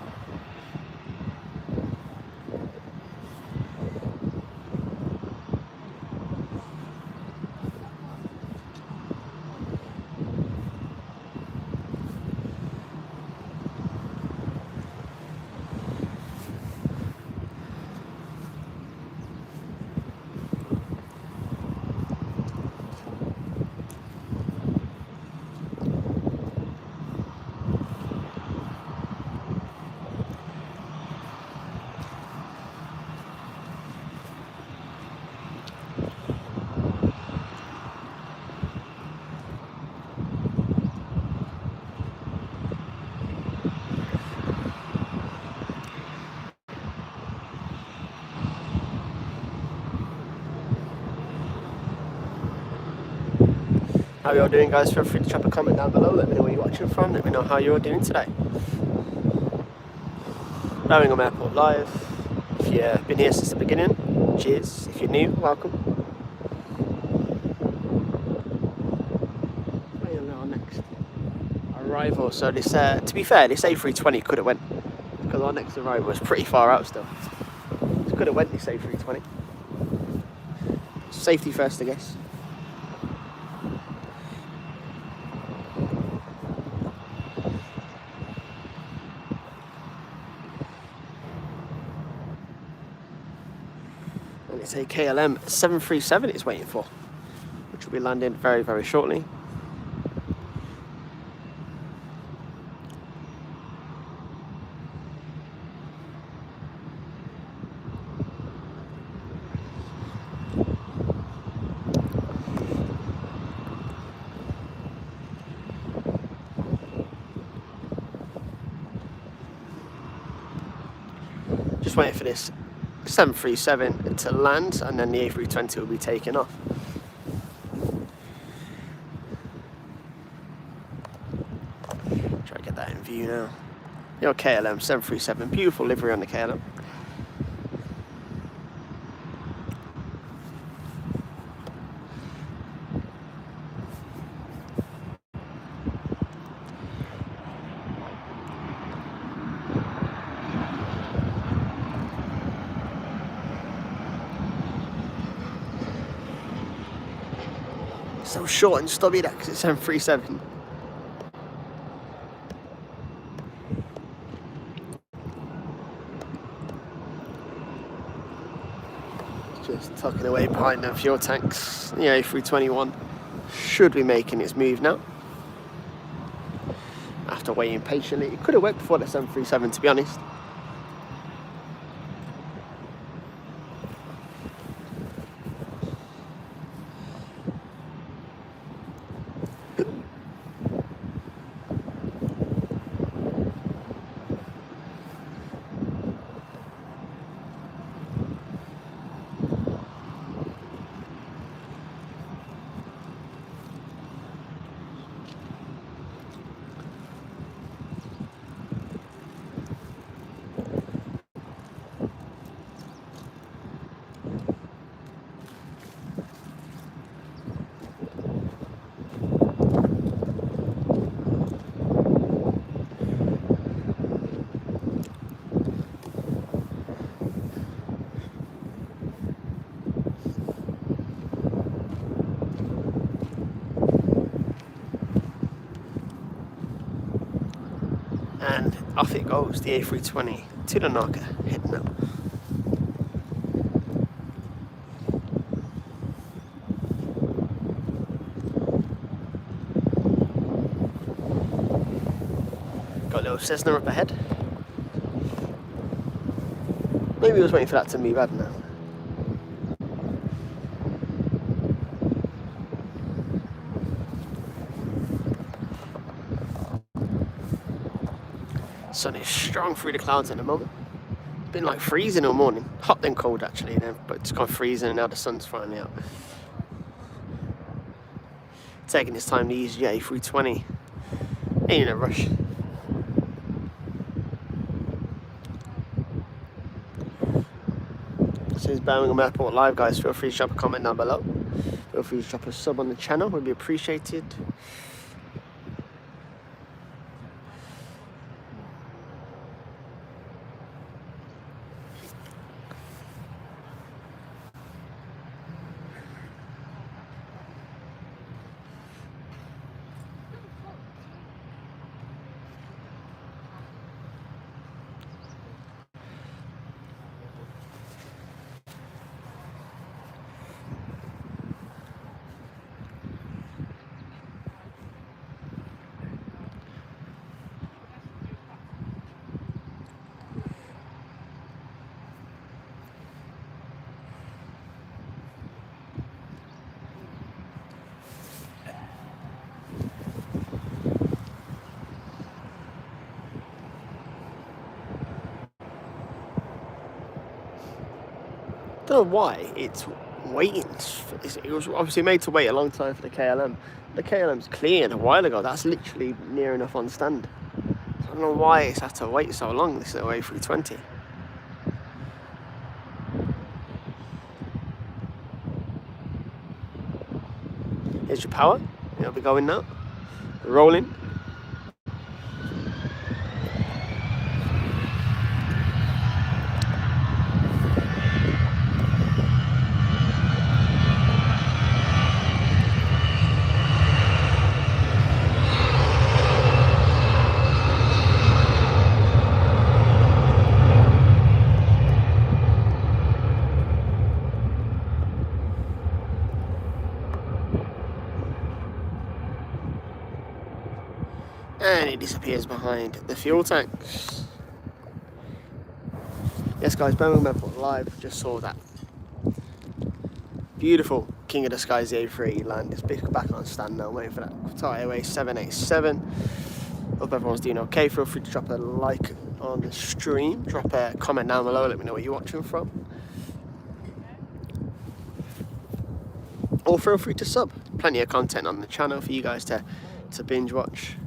How you all doing, guys? Feel free to drop a comment down below. Let me know where you're watching from. Let me know how you're doing today. Birmingham Airport live. If you've been here since the beginning, cheers. If you're new, welcome. Our next arrival. So this, to be fair, this A320 could have went because our next arrival was pretty far out still. It could have went this A320. Safety first, I guess. And it's a KLM 737 it's waiting for, which will be landing very, very shortly. Just waiting for this 737 to land, and then the A320 will be taking off. Try to get that in view now. Your KLM 737, beautiful livery on the KLM. So short and stubby that because it's 737. Just tucking away behind the fuel tanks. The A321 should be making its move now. After waiting patiently. It could have went before the 737, to be honest. And off it goes, the A320 to the Naka, heading up. Got a little Cessna up ahead. Maybe I was waiting for that to move, I don't know. Sun is strong through the clouds at the moment. It's been like freezing all morning. Hot then cold actually, then, but it's gone freezing and now the sun's finally out. Taking this time to use the A320. Ain't in a rush. This is Birmingham Airport live, guys. Feel free to drop a comment down below. Feel free to drop a sub on the channel, would be appreciated. Don't know why it's waiting. It was obviously made to wait a long time for the KLM, The KLM's cleared a while ago. That's literally near enough on stand. I don't know why it's had to wait so long, this little A320. Here's your power. It'll be going now. Rolling. And it disappears behind the fuel tanks. Yes guys, Birmingham Airport Live, just saw that beautiful King of the Skies A3 land. It's back on stand now, waiting for that Qatar Airways 787. Hope everyone's doing okay. Feel free to drop a like on the stream, drop a comment down below, let me know where you're watching from. Or feel free to sub. Plenty of content on the channel for you guys to binge watch.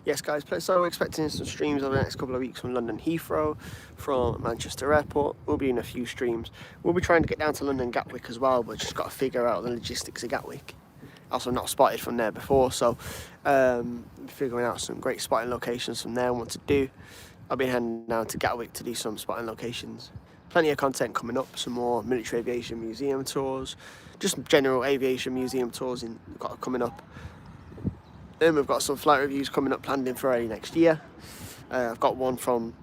Yes guys, so we're expecting some streams over the next couple of weeks from London Heathrow, from Manchester Airport. We'll be in a few streams. We'll be trying to get down to London Gatwick as well, but just got to figure out the logistics of Gatwick. Also not spotted from there before, so figuring out some great spotting locations from there and what to do. I'll be heading down to Gatwick to do some spotting locations. Plenty of content coming up, some more military aviation museum tours, just general aviation museum tours coming up. Then we've got some flight reviews coming up planned in for early next year. I've got one from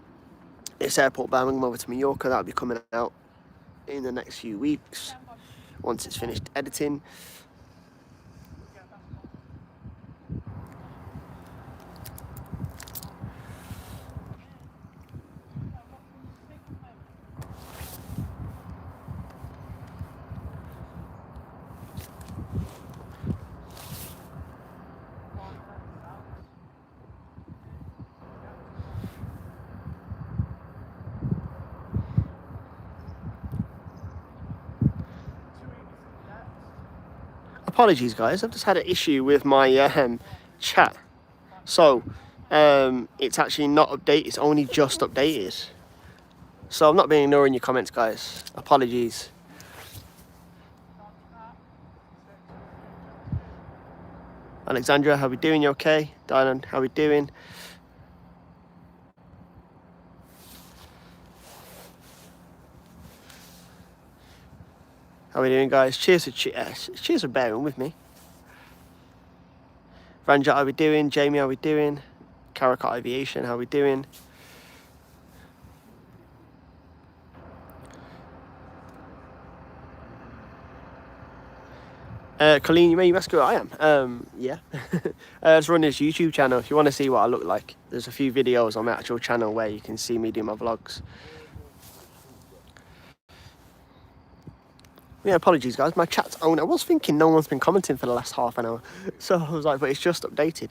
this airport, Birmingham, over to Mallorca. That'll be coming out in the next few weeks once it's finished editing. Apologies guys, I've just had an issue with my chat. So it's actually not updated, it's only just updated. So I'm not being ignoring your comments guys, apologies. Alexandra, how we doing? You okay? Dylan, how we doing? How we doing guys? Cheers for bearing with me. Ranjat, how we doing? Jamie, how we doing? Caracat Aviation, how we doing? Colleen, you ask who I am? Yeah. I just run this YouTube channel. If you want to see what I look like, there's a few videos on my actual channel where you can see me do my vlogs. Yeah, apologies guys, my chat's on. I was thinking no one's been commenting for the last half an hour. So I was like, but it's just updated.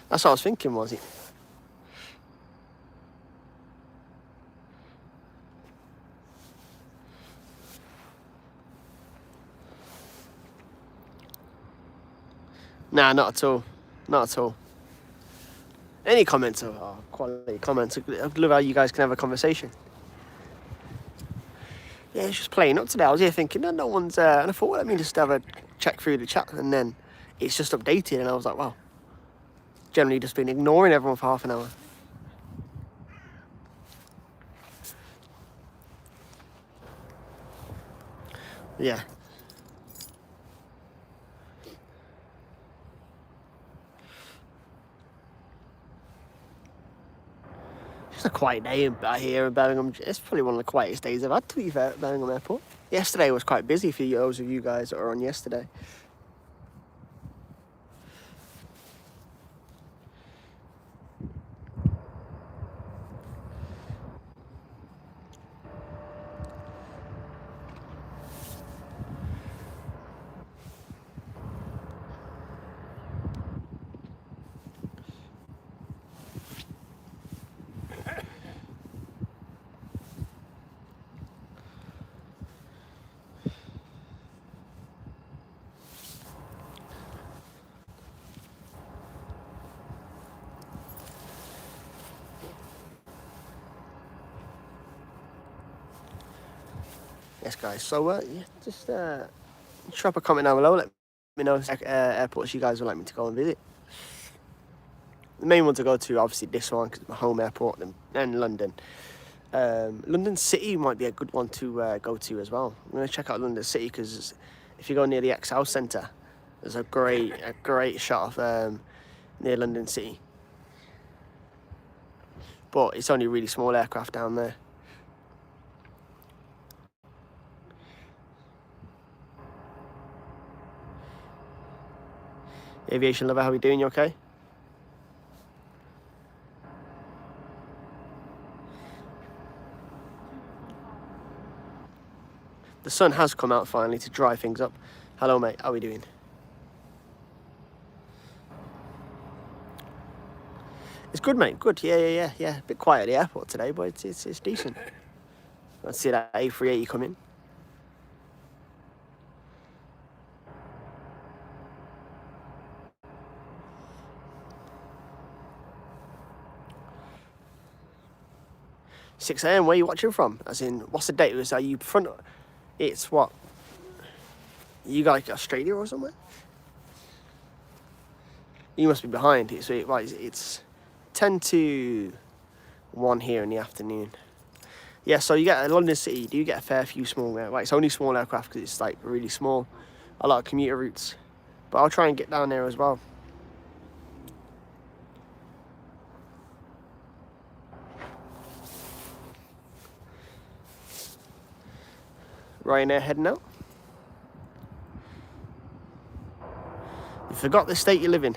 That's what I was thinking, was it? Nah, not at all. Not at all. Any comments are quality comments. I love how you guys can have a conversation. Yeah, it's just playing up today. I was here thinking, no one's... and I thought, well, let me just have a check through the chat. And then it's just updated. And I was like, wow. Generally just been ignoring everyone for half an hour. Yeah. It's a quiet day here in Birmingham. It's probably one of the quietest days I've had, to be fair, at Birmingham Airport. Yesterday was quite busy for those of you guys that were on yesterday. Yes, guys. So, yeah, just drop a comment down below. Let me know airports you guys would like me to go and visit. The main one to go to, obviously, this one, because it's my home airport, and London. London City might be a good one to go to as well. I'm going to check out London City, because if you go near the XL Centre, there's a great shot of near London City. But it's only really small aircraft down there. Aviation lover, how are we doing? You okay? The sun has come out finally to dry things up. Hello, mate. How are we doing? It's good, mate. Good. Yeah. A bit quiet at the airport today, but it's decent. Let's see that A380 come in. $6 AM, where are you watching from? As in, what's the date? Are you front? It's what? You got like Australia or somewhere? You must be behind. It's 10 to 1 here in the afternoon. Yeah, so you get London City. Do you get a fair few small? It's only small aircraft because it's like really small. A lot of commuter routes, but I'll try and get down there as well. Ryanair heading out. You forgot the state you live in.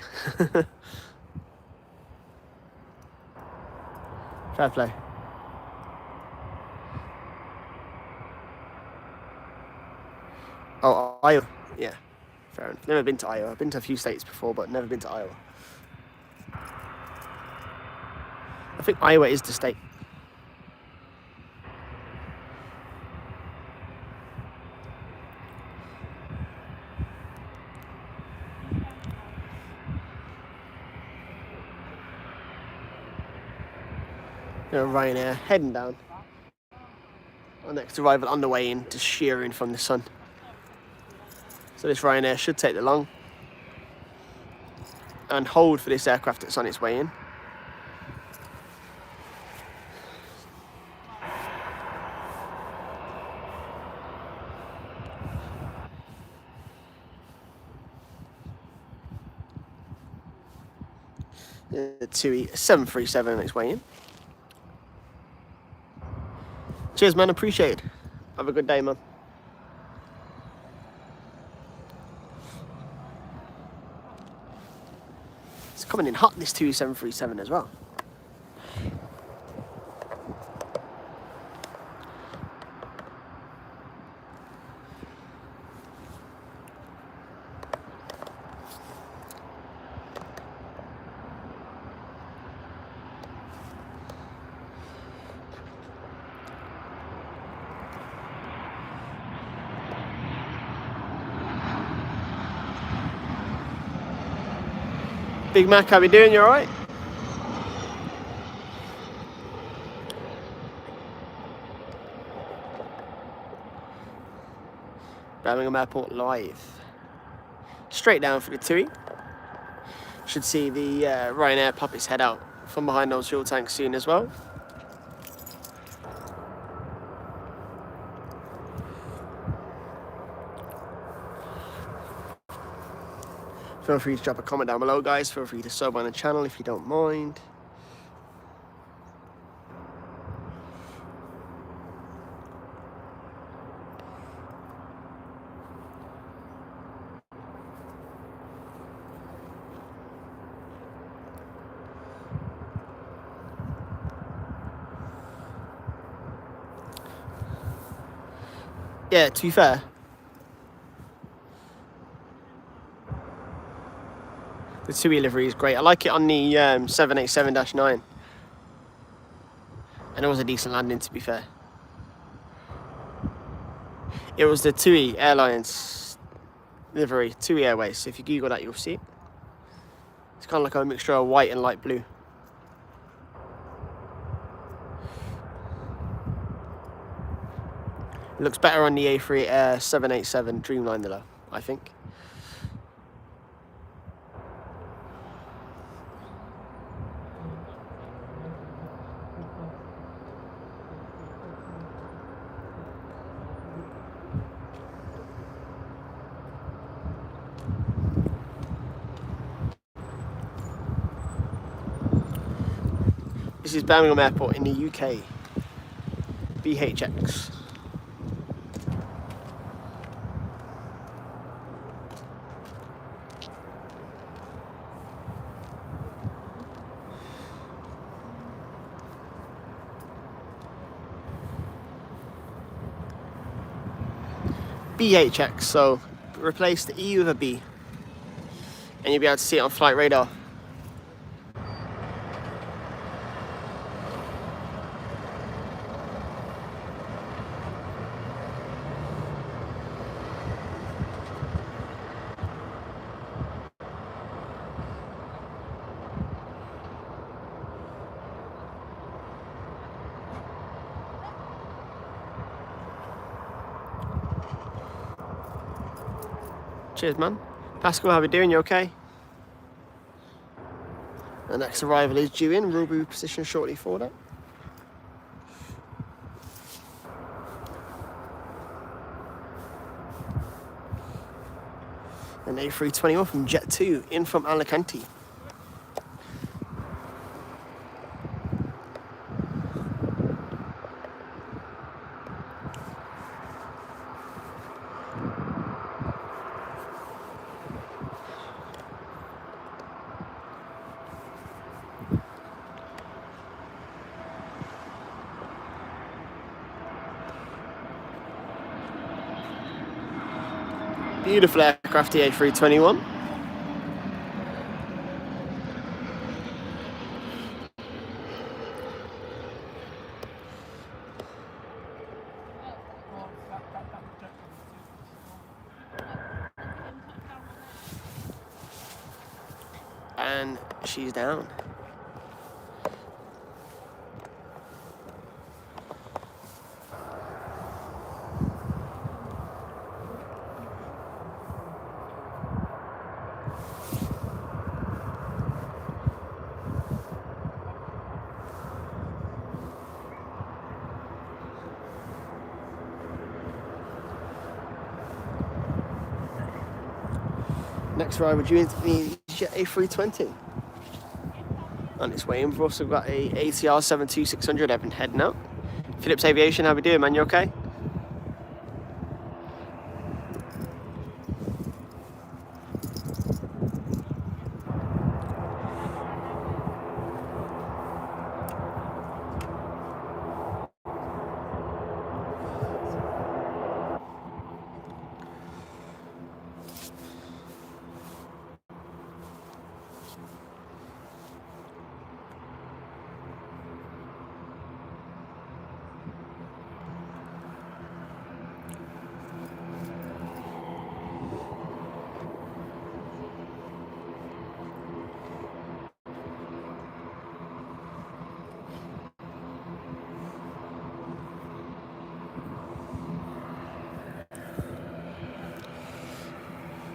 Fair play. Oh, Iowa. Yeah, fair enough. Never been to Iowa. I've been to a few states before, but never been to Iowa. I think Iowa is the state. Ryanair heading down. Our next arrival on the way in, just shearing from the sun. So this Ryanair should take the long and hold for this aircraft that's on its way in. The 737 on its way in. Cheers, man. Appreciate it. Have a good day, man. It's coming in hot, this 737 as well. Big Mac, how we doing? You alright? Birmingham Airport live. Straight down for the TUI. Should see the Ryanair pop its head out from behind those fuel tanks soon as well. Feel free to drop a comment down below, guys. Feel free to sub on the channel if you don't mind. Yeah, to be fair, the TUI livery is great. I like it on the 787-9. And it was a decent landing, to be fair. It was the TUI Airlines livery, TUI Airways. So if you Google that, you'll see it. It's kind of like a mixture of white and light blue. It looks better on the A3 787 Dreamliner though, I think. This is Birmingham Airport in the UK. BHX. BHX, so replace the E with a B and you'll be able to see it on flight radar. Cheers, man. Pascal, how we doing? You okay? The next arrival is due in. We'll be positioned shortly for that. An A321 from Jet2 in from Alicante. Beautiful aircraft, the A321. And she's down. Next ride, would you into the Jet A320? On its way in, we've also got a ATR 72600 Evan heading out. Phillips Aviation, how we doing, man? You okay?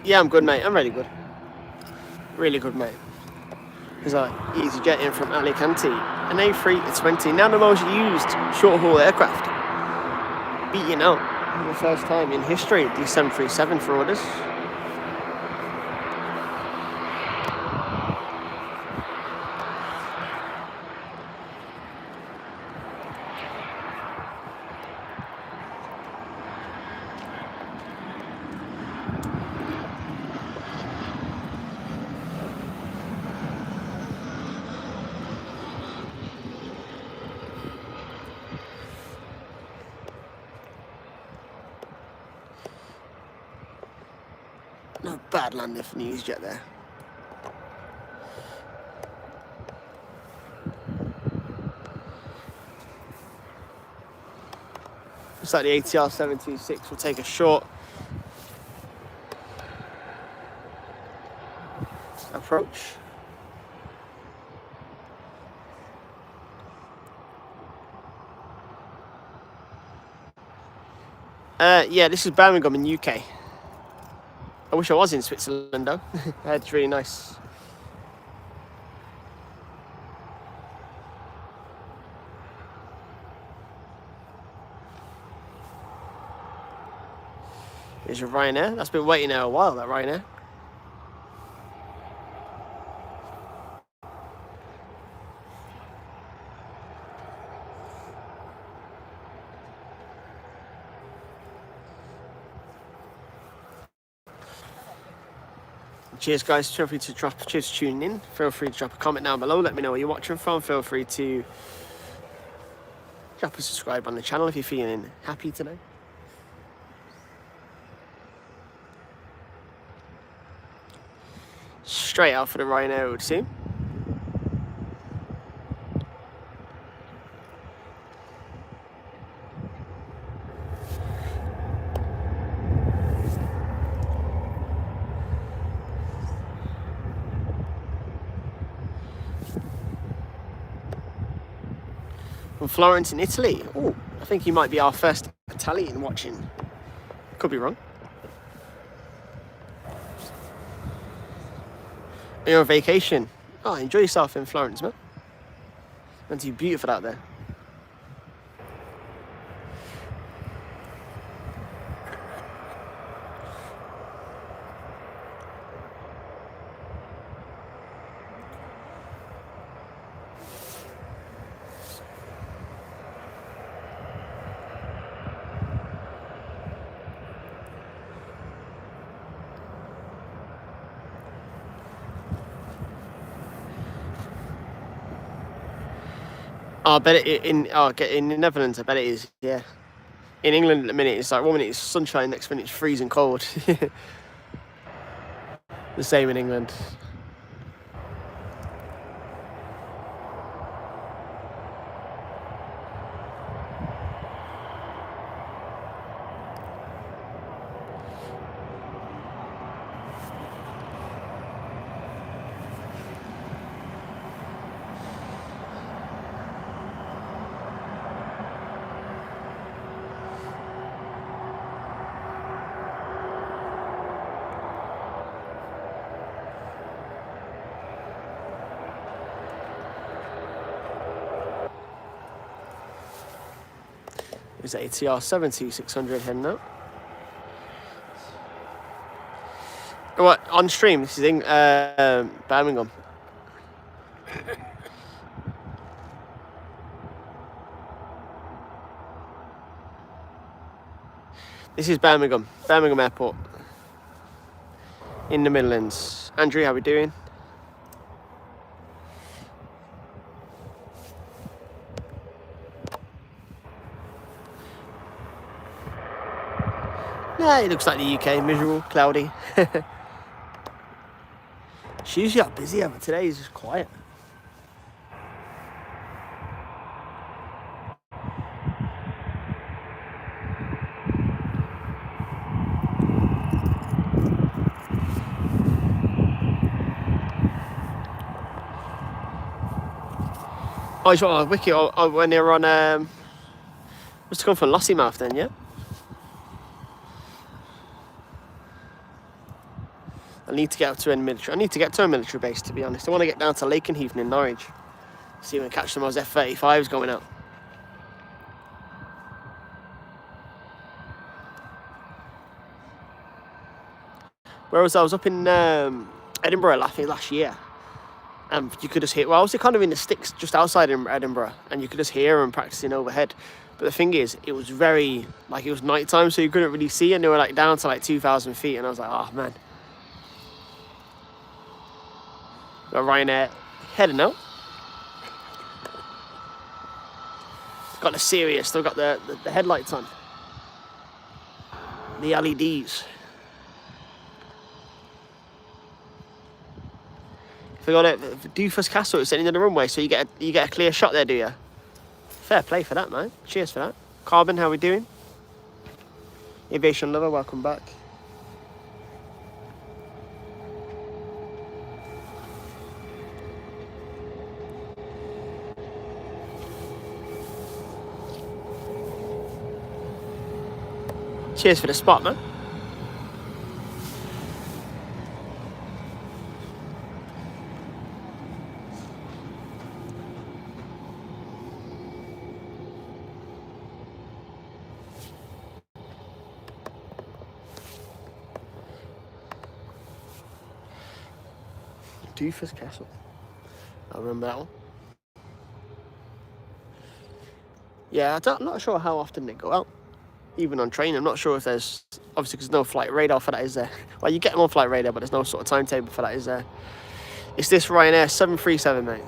Yeah, I'm good, mate. I'm really good. Really good, mate. There's an EasyJet in from Alicante, an A320, now the most used short-haul aircraft. Beating out for the first time in history the 737 for orders. No bad landing for the EasyJet there. Looks like the ATR 726 will take a short approach. Yeah, this is Birmingham in UK. I wish I was in Switzerland though. It's really nice. There's your Ryanair. That's been waiting there a while, that Ryanair. Cheers, guys. Feel free to cheers for tuning in. Feel free to drop a comment down below. Let me know where you're watching from. Feel free to drop a subscribe on the channel if you're feeling happy today. Straight out for the Ryanair, it would seem. From Florence in Italy. Oh, I think he might be our first Italian watching. Could be wrong. You're on vacation. Oh, enjoy yourself in Florence, man. Meant to be beautiful out there. Oh, I bet it in the Netherlands. I bet it is. Yeah. In England, at the minute it's like 1 minute it's sunshine, next minute it's freezing cold. The same in England. Is ATR 72600 heading out? What, on stream? This is in Birmingham. This is Birmingham Airport in the Midlands. Andrew, how we doing? Yeah, it looks like the UK, miserable, cloudy. It's usually up busy, but today is just quiet. Oh, it's on Wiki. Oh, when they're on, must have come from Lossiemouth then, yeah? need to get up to a military. I need to get to a military base, to be honest. I want to get down to Lakenheath in Norwich. See if I can catch some of those F-35s going out. Whereas I was up in Edinburgh, I think last year, and you could just hear. Well, I was kind of in the sticks just outside Edinburgh, and you could just hear them practicing overhead. But the thing is, it was very like it was night time, so you couldn't really see, and they were like down to like 2,000 feet, and I was like, oh man. Got Ryanair heading out. Got the Sirius, still got the headlights on, the LEDs. They got it, Doofus Castle, it's sitting in the runway, so you get a clear shot there, do you? Fair play for that, man. Cheers for that. Carbon, how we doing? Aviation lover, welcome back. Cheers for the spot, man. Doofus Castle. I remember that one. Yeah, I'm not sure how often they go out. Even on train, I'm not sure if there's... Obviously, because there's no flight radar for that, is there? Well, you get them on flight radar, but there's no sort of timetable for that, is there? It's this Ryanair 737, mate.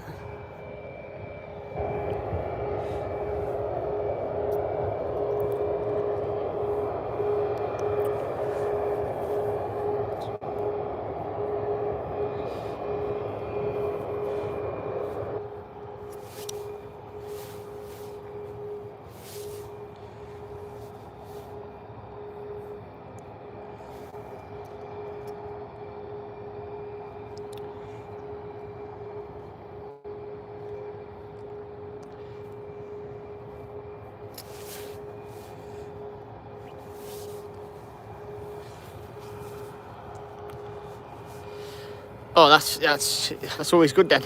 Oh, that's always good then.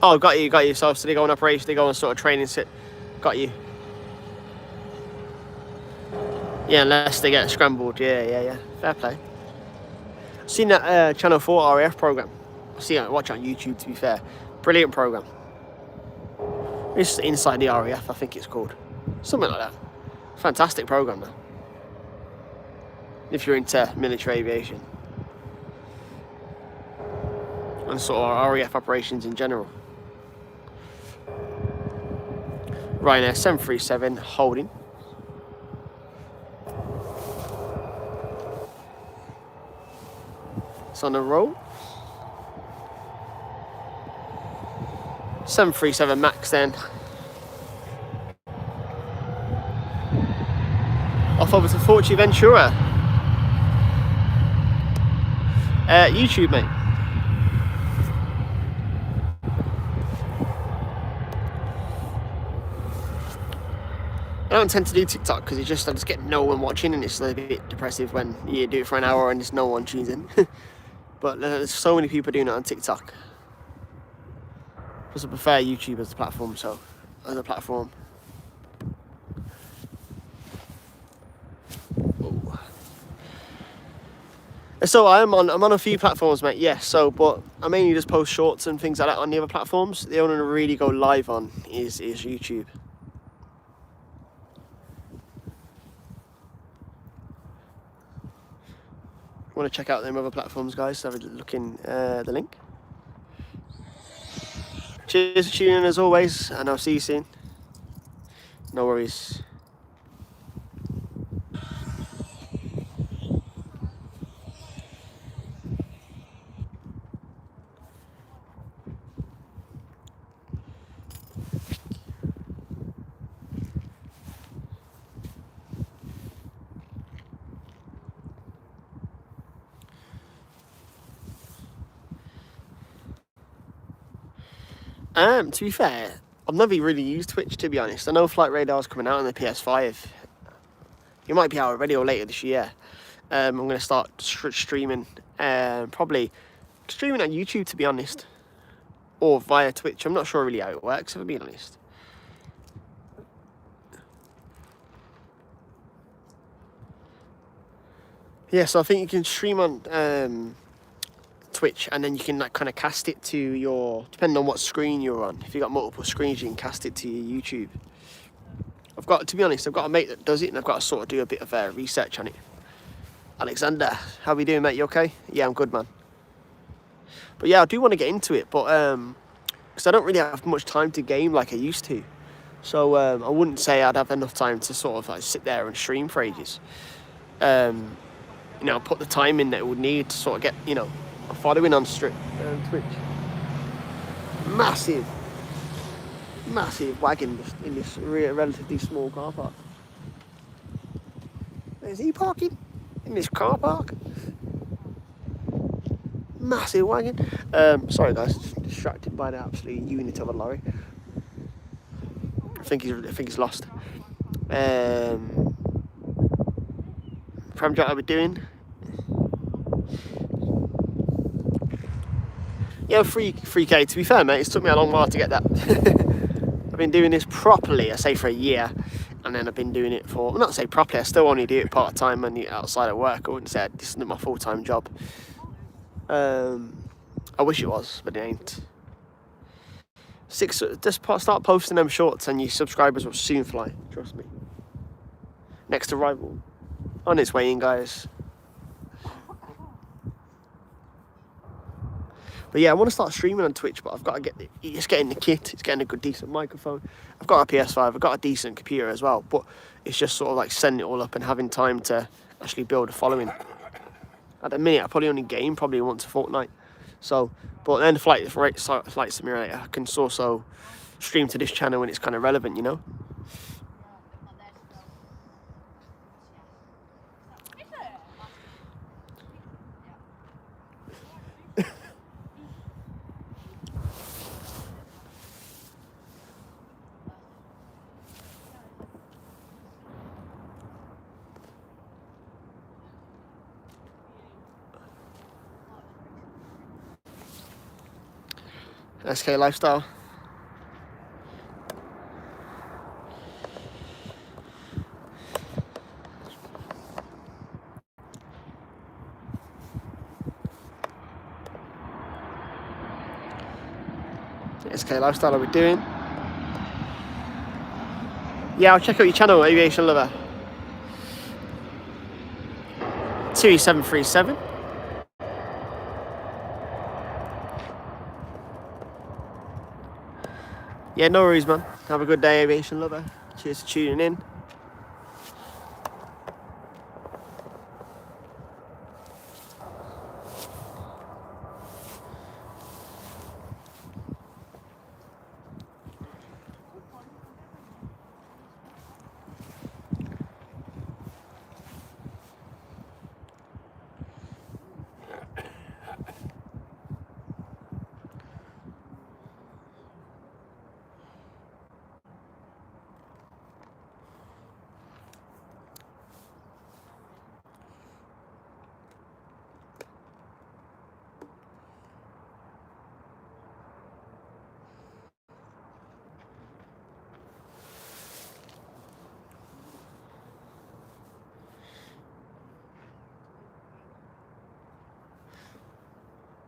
Oh, got you. So they go on operation, they go on sort of training sit. Got you. Yeah, unless they get scrambled. Yeah. Fair play. Seen that Channel 4 RAF program. Watch on YouTube, to be fair. Brilliant program. It's Inside the RAF, I think it's called. Something like that. Fantastic program, though. If you're into military aviation. And sort of RAF operations in general. Ryanair 737 holding. It's on the roll. 737 MAX then. Off over to Fortune Ventura. YouTube, mate. I don't tend to do TikTok because I just get no one watching, and it's a bit depressive when you do it for an hour and just no one tunes in. But there's so many people doing it on TikTok. Plus I prefer YouTube as a platform, So I'm on a few platforms, mate. Yes. So, but I mainly just post shorts and things like that on the other platforms. The only one I really go live on is YouTube. Want to check out them other platforms, guys? Have a look in the link. Cheers for tuning in as always, and I'll see you soon. No worries. To be fair, I've never really used Twitch, to be honest. I know Flight Radar's coming out on the PS5. it might be out already or later this year. I'm going to start streaming, probably streaming on YouTube, to be honest, or via Twitch. I'm not sure really how it works, if I'm being honest. Yeah, so I think you can stream on Twitch, and then you can like kind of cast it to your, depending on what screen you're on. If you've got multiple screens, you can cast it to your YouTube. To be honest, I've got a mate that does it, and I've got to sort of do a bit of research on it. Alexander, how we doing, mate? You okay? Yeah, I'm good, man. But yeah, I do want to get into it, but because I don't really have much time to game like I used to. So I wouldn't say I'd have enough time to sort of like sit there and stream for ages. You know, put the time in that it would need to sort of get, you know, a following on Twitch. Massive wagon in this relatively small car park. Is he parking in this car park? Massive wagon. Sorry guys, distracted by the absolute unit of a lorry. I think he's lost. Pram job I'll be doing. Yeah, 3K. To be fair, mate, it's took me a long while to get that. I've been doing this properly, I say, for a year, and then I've been doing it for, well, not say properly, I still only do it part time and outside of work. I wouldn't say this isn't my full time job. I wish it was, but it ain't. Just start posting them shorts, and your subscribers will soon fly. Trust me. Next arrival, on its way in, guys. But yeah, I want to start streaming on Twitch, but I've got to it's getting the kit, it's getting a good, decent microphone. I've got a PS5, I've got a decent computer as well, but it's just sort of like setting it all up and having time to actually build a following. At the minute, I probably only game probably once a fortnight. So, but then Flight Simulator, I can also stream to this channel when it's kind of relevant, you know? SK Lifestyle. SK Lifestyle are we doing? Yeah, I'll check out your channel, Aviation Lover. 2737. Yeah, no worries, man. Have a good day, Aviation Lover. Cheers for tuning in.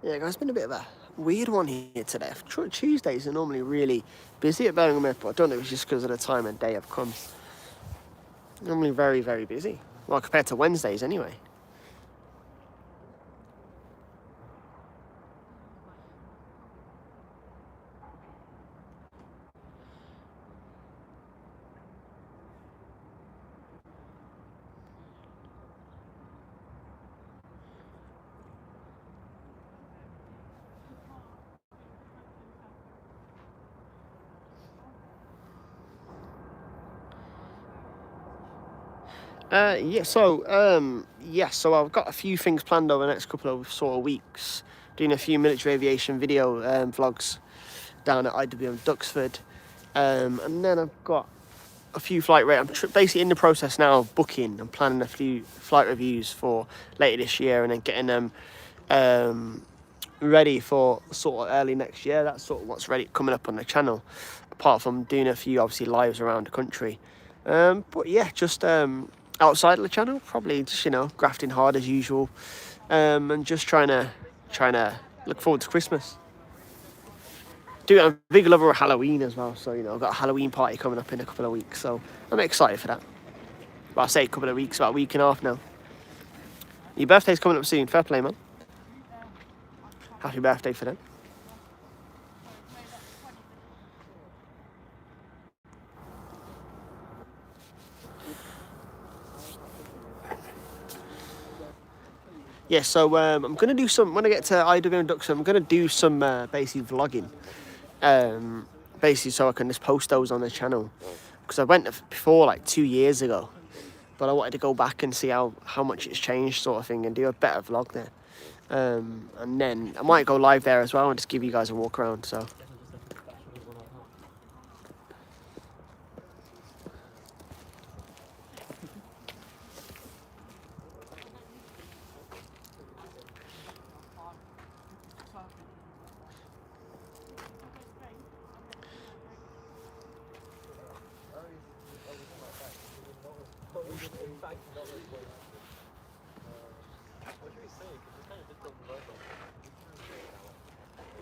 Yeah, guys, it's been a bit of a weird one here today. Tuesdays are normally really busy at Birmingham Airport. I don't know if it's just because of the time and day I've come. Normally very, very busy. Well, compared to Wednesdays anyway. So I've got a few things planned over the next couple of sort of weeks. Doing a few military aviation video vlogs down at IWM Duxford. And then I've got a few I'm basically in the process now of booking and planning a few flight reviews for later this year, and then getting them ready for sort of early next year. That's sort of what's ready coming up on the channel, apart from doing a few obviously lives around the country. But yeah, just outside of the channel, probably just, you know, grafting hard as usual, and just trying to look forward to Christmas. Dude, I'm a big lover of Halloween as well, so, you know, I've got a Halloween party coming up in a couple of weeks, so I'm excited for that. Well, I say a couple of weeks, about a week and a half now. Your birthday's coming up soon, fair play, man. Happy birthday for them. Yeah, so I'm going to do some, when I get to IWM Induction, I'm going to do some basically vlogging. Basically so I can just post those on the channel. Because I went before like 2 years ago. But I wanted to go back and see how much it's changed sort of thing, and do a better vlog there. And then I might go live there as well and just give you guys a walk around, so.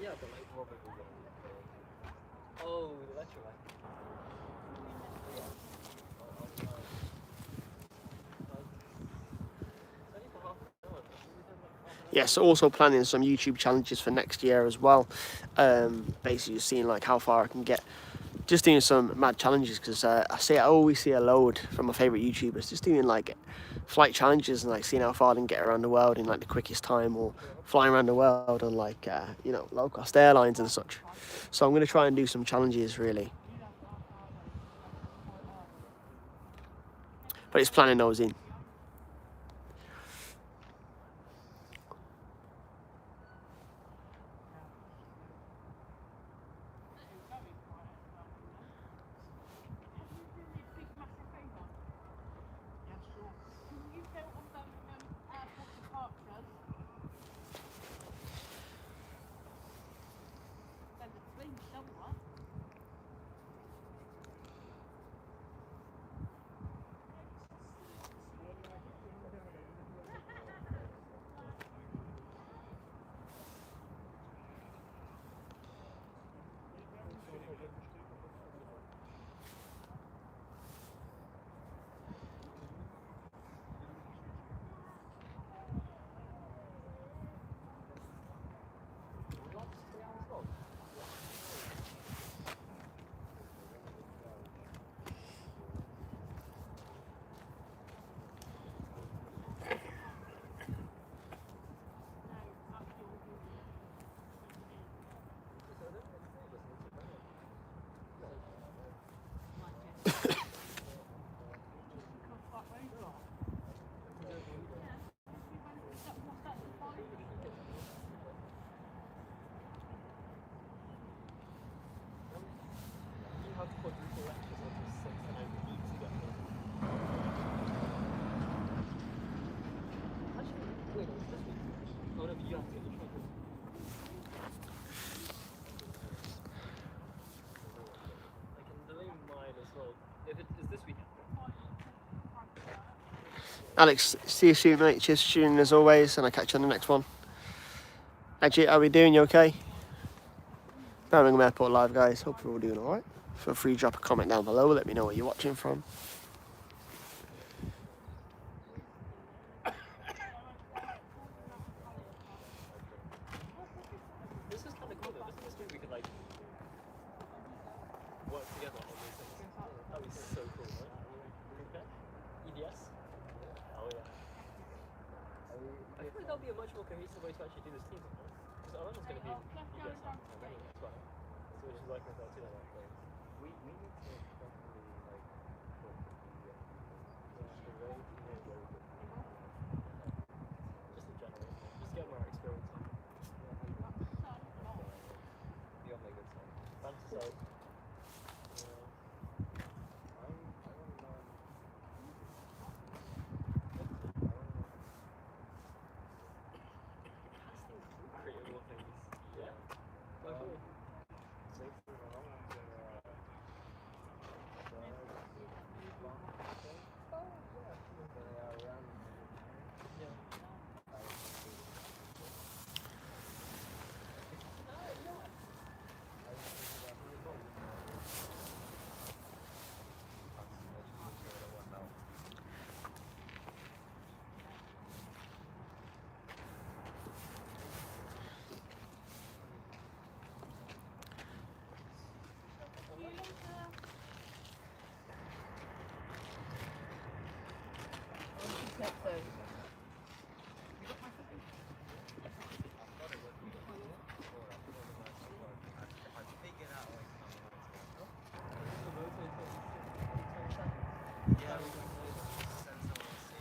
Yeah, but like Robert will get Oh, the lecture one. Yes, also planning some YouTube challenges for next year as well. Basically just seeing like how far I can get. Just doing some mad challenges, because I always see a load from my favourite YouTubers just doing like flight challenges and like seeing how far they can get around the world in like the quickest time, or flying around the world on like you know, low cost airlines and such. So I'm going to try and do some challenges really, but it's planning those in. Alex, see you soon, mate. Cheers for tuning as always, and I'll catch you on the next one. Ajit, how are we doing? You okay? Birmingham Airport Live, guys. Hope you're all doing alright. Feel free to drop a comment down below. Let me know where you're watching from. This is kind of cool though. Doesn't this mean we could like work together on these things? That would be so cool, right? Okay. EDS? Oh yeah. I feel like that would be a much more cohesive way to actually do this team, right? Because Alana's going to be EDS now as well. So which is like I thought too, that like we need to definitely like work with the very team very good. Just in general, just get more experience. The only good side. Fantasy side.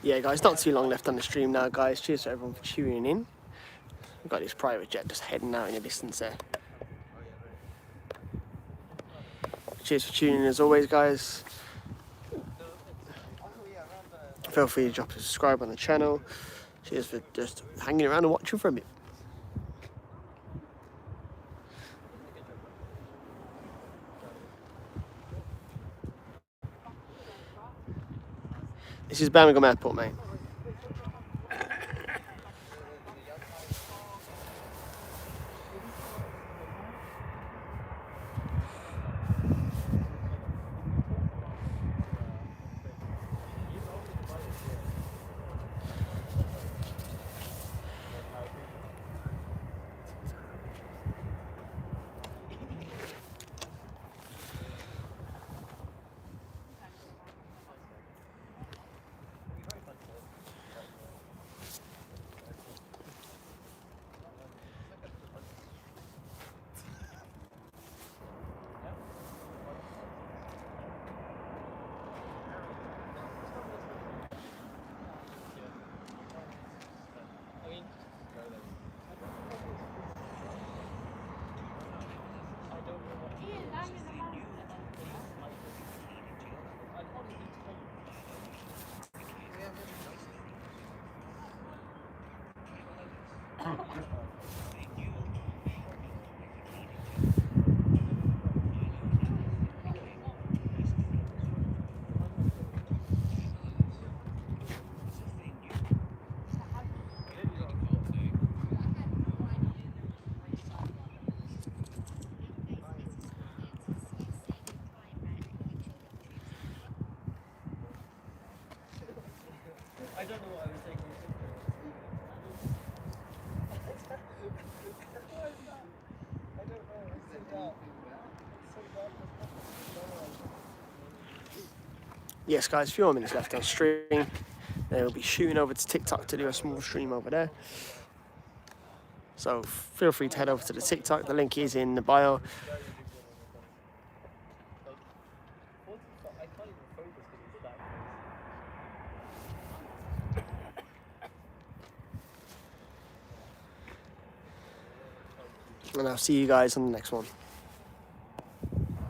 Yeah, guys, not too long left on the stream now, guys. Cheers to everyone for tuning in. We've got this private jet just heading out in the distance there. Cheers for tuning in as always, guys. Feel free to drop a subscribe on the channel. Cheers for just hanging around and watching for a bit. This is Birmingham Airport, mate. I don't know what I was taking. What is that? I don't know. It's so dark. It's so dark. Yes, guys, a few more minutes left on stream. Then we'll be shooting over to TikTok to do a small stream over there. So feel free to head over to the TikTok. The link is in the bio. And I'll see you guys on the next one.